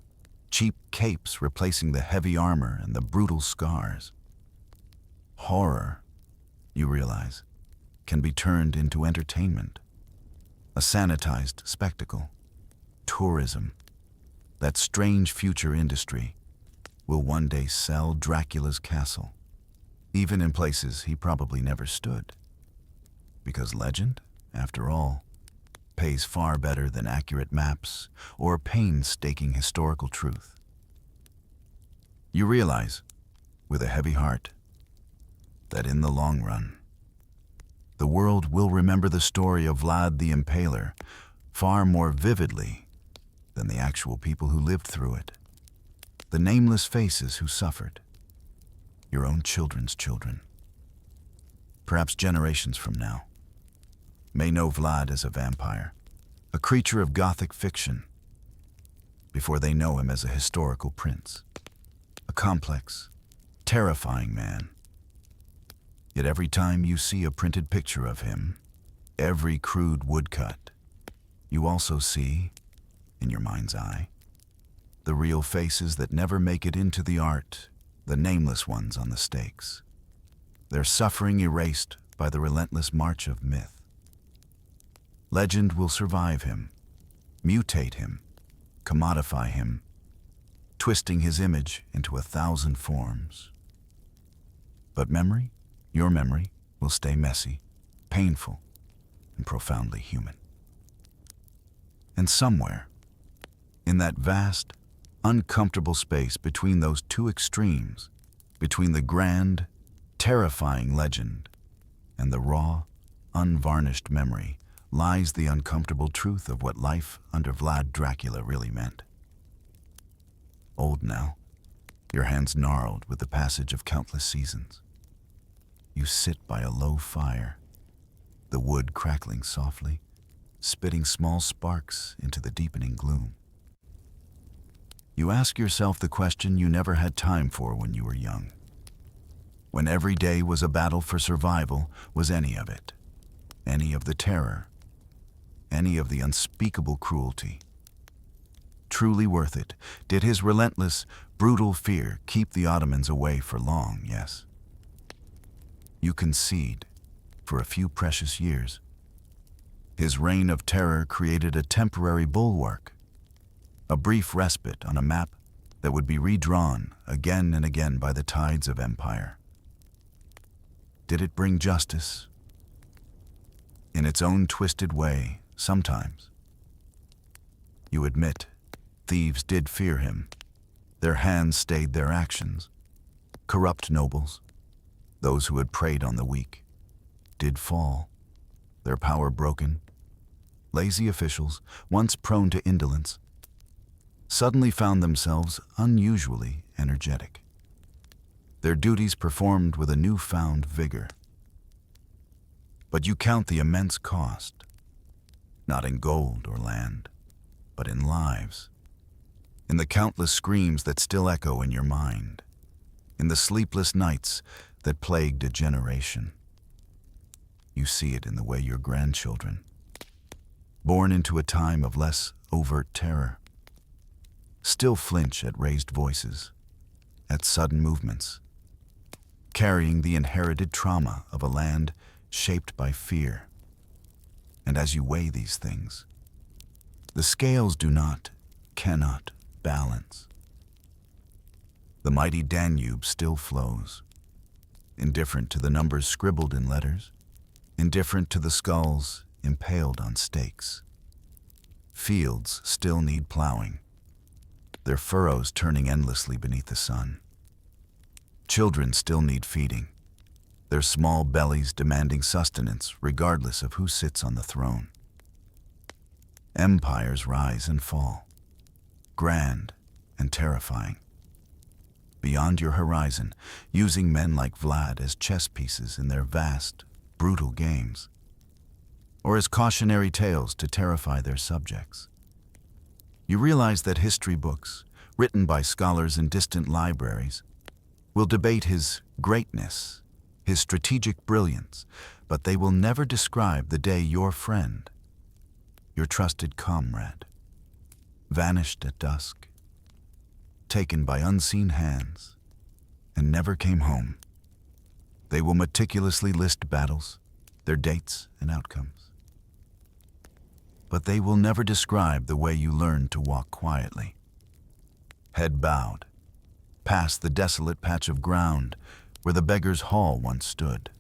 cheap capes replacing the heavy armor and the brutal scars. Horror, you realize, can be turned into entertainment, a sanitized spectacle. Tourism, that strange future industry, will one day sell Dracula's castle, even in places he probably never stood. Because legend, after all, pays far better than accurate maps or painstaking historical truth. You realize, with a heavy heart, that in the long run, the world will remember the story of Vlad the Impaler far more vividly than the actual people who lived through it, the nameless faces who suffered, your own children's children. Perhaps generations from now, may know Vlad as a vampire, a creature of Gothic fiction, before they know him as a historical prince, a complex, terrifying man. Yet every time you see a printed picture of him, every crude woodcut, you also see, in your mind's eye, the real faces that never make it into the art, the nameless ones on the stakes, their suffering erased by the relentless march of myth. Legend will survive him, mutate him, commodify him, twisting his image into 1,000 forms. But memory, your memory, will stay messy, painful, and profoundly human. And somewhere, in that vast, uncomfortable space between those two extremes, between the grand, terrifying legend and the raw, unvarnished memory, lies the uncomfortable truth of what life under Vlad Dracula really meant. Old now, your hands gnarled with the passage of countless seasons. You sit by a low fire, the wood crackling softly, spitting small sparks into the deepening gloom. You ask yourself the question you never had time for when you were young. When every day was a battle for survival, was any of it, any of the terror, any of the unspeakable cruelty, truly worth it? Did his relentless, brutal fear keep the Ottomans away for long? Yes. You concede, for a few precious years. His reign of terror created a temporary bulwark, a brief respite on a map that would be redrawn again and again by the tides of empire. Did it bring justice? In its own twisted way, sometimes. You admit, thieves did fear him. Their hands stayed their actions. Corrupt nobles, those who had preyed on the weak, did fall, their power broken. Lazy officials, once prone to indolence, suddenly found themselves unusually energetic. Their duties performed with a newfound vigor. But you count the immense cost, not in gold or land, but in lives, in the countless screams that still echo in your mind, in the sleepless nights that plagued a generation. You see it in the way your grandchildren, born into a time of less overt terror, still flinch at raised voices, at sudden movements, carrying the inherited trauma of a land shaped by fear. And as you weigh these things, the scales cannot balance. The mighty Danube still flows, indifferent to the numbers scribbled in letters, indifferent to the skulls impaled on stakes. Fields still need plowing, their furrows turning endlessly beneath the sun. Children still need feeding, their small bellies demanding sustenance regardless of who sits on the throne. Empires rise and fall, grand and terrifying. beyond your horizon, using men like Vlad as chess pieces in their vast, brutal games, or as cautionary tales to terrify their subjects. You realize that history books, written by scholars in distant libraries, will debate his greatness, his strategic brilliance, but they will never describe the day your friend, your trusted comrade, vanished at dusk, taken by unseen hands, and never came home. They will meticulously list battles, their dates and outcomes. But they will never describe the way you learned to walk quietly, head bowed, past the desolate patch of ground where the beggar's hall once stood,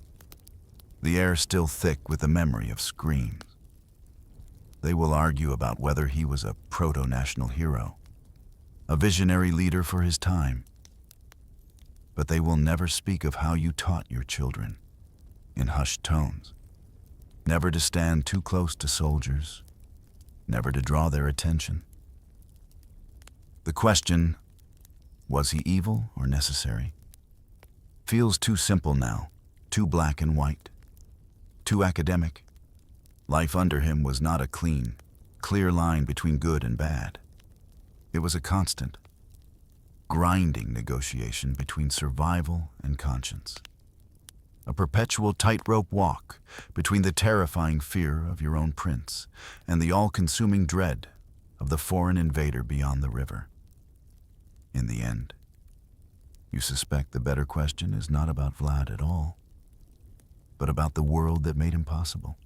the air still thick with the memory of screams. They will argue about whether he was a proto-national hero, a visionary leader for his time. But they will never speak of how you taught your children, in hushed tones, never to stand too close to soldiers, never to draw their attention. The question, was he evil or necessary, feels too simple now, too black and white, too academic. Life under him was not a clean, clear line between good and bad. It was a constant, grinding negotiation between survival and conscience. A perpetual tightrope walk between the terrifying fear of your own prince and the all-consuming dread of the foreign invader beyond the river. In the end, you suspect the better question is not about Vlad at all, but about the world that made him possible.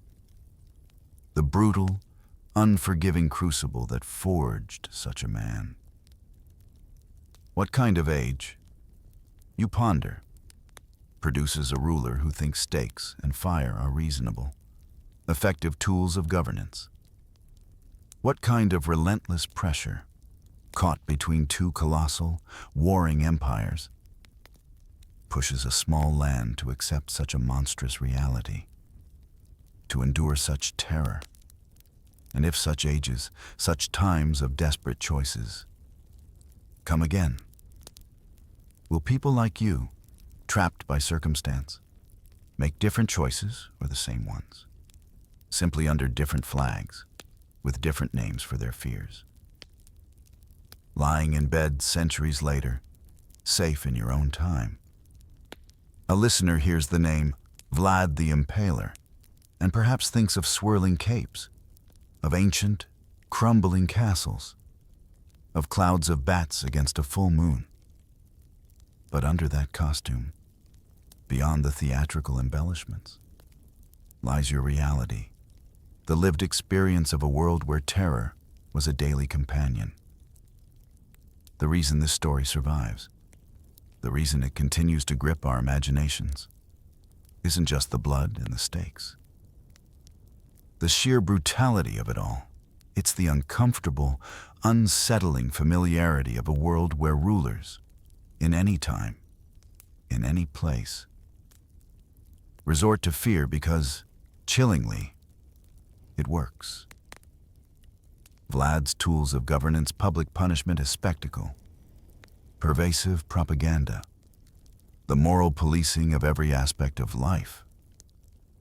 The brutal, unforgiving crucible that forged such a man. What kind of age, you ponder, produces a ruler who thinks stakes and fire are reasonable, effective tools of governance? What kind of relentless pressure, caught between two colossal, warring empires, pushes a small land to accept such a monstrous reality, to endure such terror, and if such ages, such times of desperate choices, come again? Will people like you, trapped by circumstance, make different choices or the same ones, simply under different flags, with different names for their fears? Lying in bed centuries later, safe in your own time, a listener hears the name Vlad the Impaler and perhaps thinks of swirling capes, of ancient, crumbling castles, of clouds of bats against a full moon. But under that costume, beyond the theatrical embellishments, lies your reality, the lived experience of a world where terror was a daily companion. The reason this story survives, the reason it continues to grip our imaginations, isn't just the blood and the stakes. The sheer brutality of it all, it's the uncomfortable, unsettling familiarity of a world where rulers, in any time, in any place, resort to fear because, chillingly, it works. Vlad's tools of governance, public punishment as spectacle, pervasive propaganda, the moral policing of every aspect of life.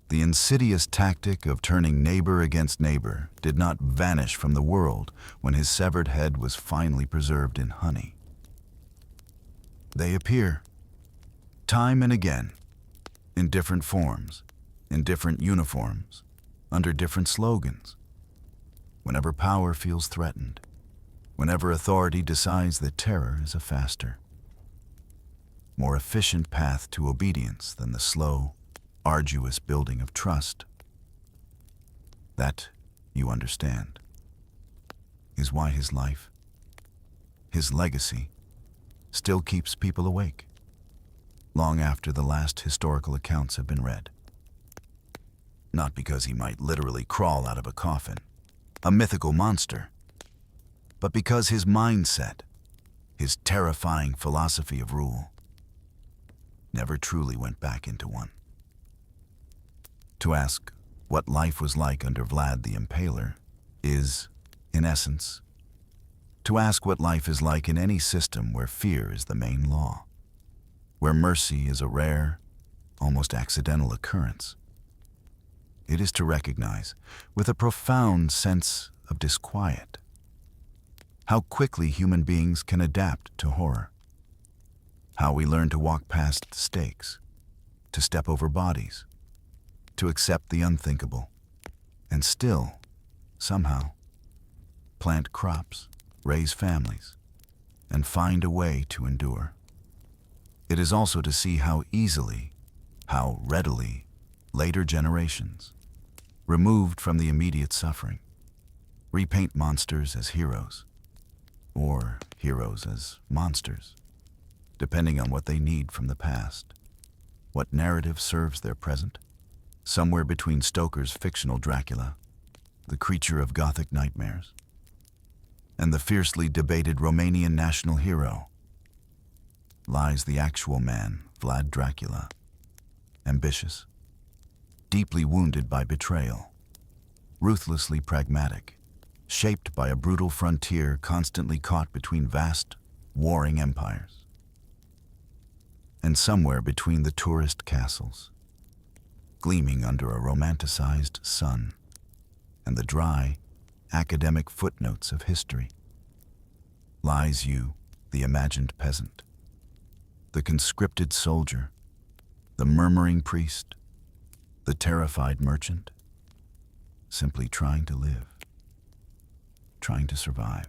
The insidious tactic of turning neighbor against neighbor did not vanish from the world when his severed head was finally preserved in honey. They appear, time and again, in different forms, in different uniforms, under different slogans. Whenever power feels threatened, whenever authority decides that terror is a faster, more efficient path to obedience than the slow, arduous building of trust. That, you understand, is why his life, his legacy, still keeps people awake, long after the last historical accounts have been read. Not because he might literally crawl out of a coffin, a mythical monster, but because his mindset, his terrifying philosophy of rule, never truly went back into one. To ask what life was like under Vlad the Impaler is, in essence, to ask what life is like in any system where fear is the main law. where mercy is a rare, almost accidental occurrence. It is to recognize, with a profound sense of disquiet, how quickly human beings can adapt to horror, how we learn to walk past stakes, to step over bodies, to accept the unthinkable, and still, somehow, plant crops, raise families, and find a way to endure. It is also to see how easily, how readily, later generations, removed from the immediate suffering, repaint monsters as heroes, or heroes as monsters, depending on what they need from the past, what narrative serves their present. Somewhere between Stoker's fictional Dracula, the creature of Gothic nightmares, and the fiercely debated Romanian national hero, lies the actual man, Vlad Dracula, ambitious, deeply wounded by betrayal, ruthlessly pragmatic, shaped by a brutal frontier constantly caught between vast, warring empires. And somewhere between the tourist castles, gleaming under a romanticized sun, and the dry, academic footnotes of history, lies you, the imagined peasant, the conscripted soldier, the murmuring priest, the terrified merchant, simply trying to live, trying to survive.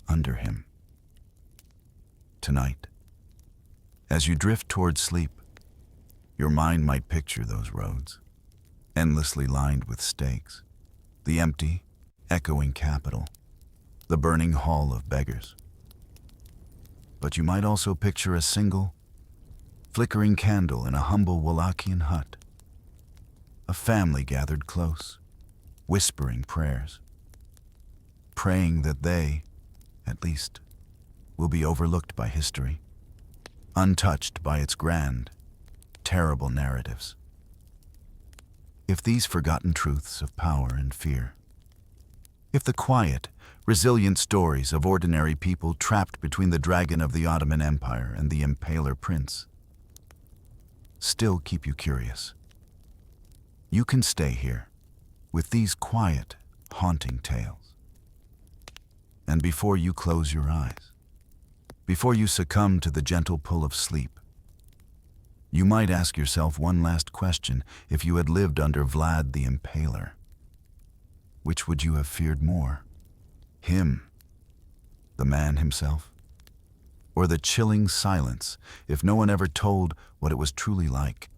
Under him. Tonight, as you drift toward sleep, your mind might picture those roads, endlessly lined with stakes, the empty, echoing capital, the burning hall of beggars. But you might also picture a single, flickering candle in a humble Wallachian hut, a family gathered close, whispering prayers, praying that they, at least, will be overlooked by history, untouched by its grand, terrible narratives. If these forgotten truths of power and fear, if the quiet, resilient stories of ordinary people trapped between the dragon of the Ottoman Empire and the Impaler prince still keep you curious, you can stay here with these quiet, haunting tales. And before you close your eyes, before you succumb to the gentle pull of sleep, you might ask yourself one last question. If you had lived under Vlad the Impaler, which would you have feared more? Him, the man himself? Or the chilling silence, if no one ever told what it was truly like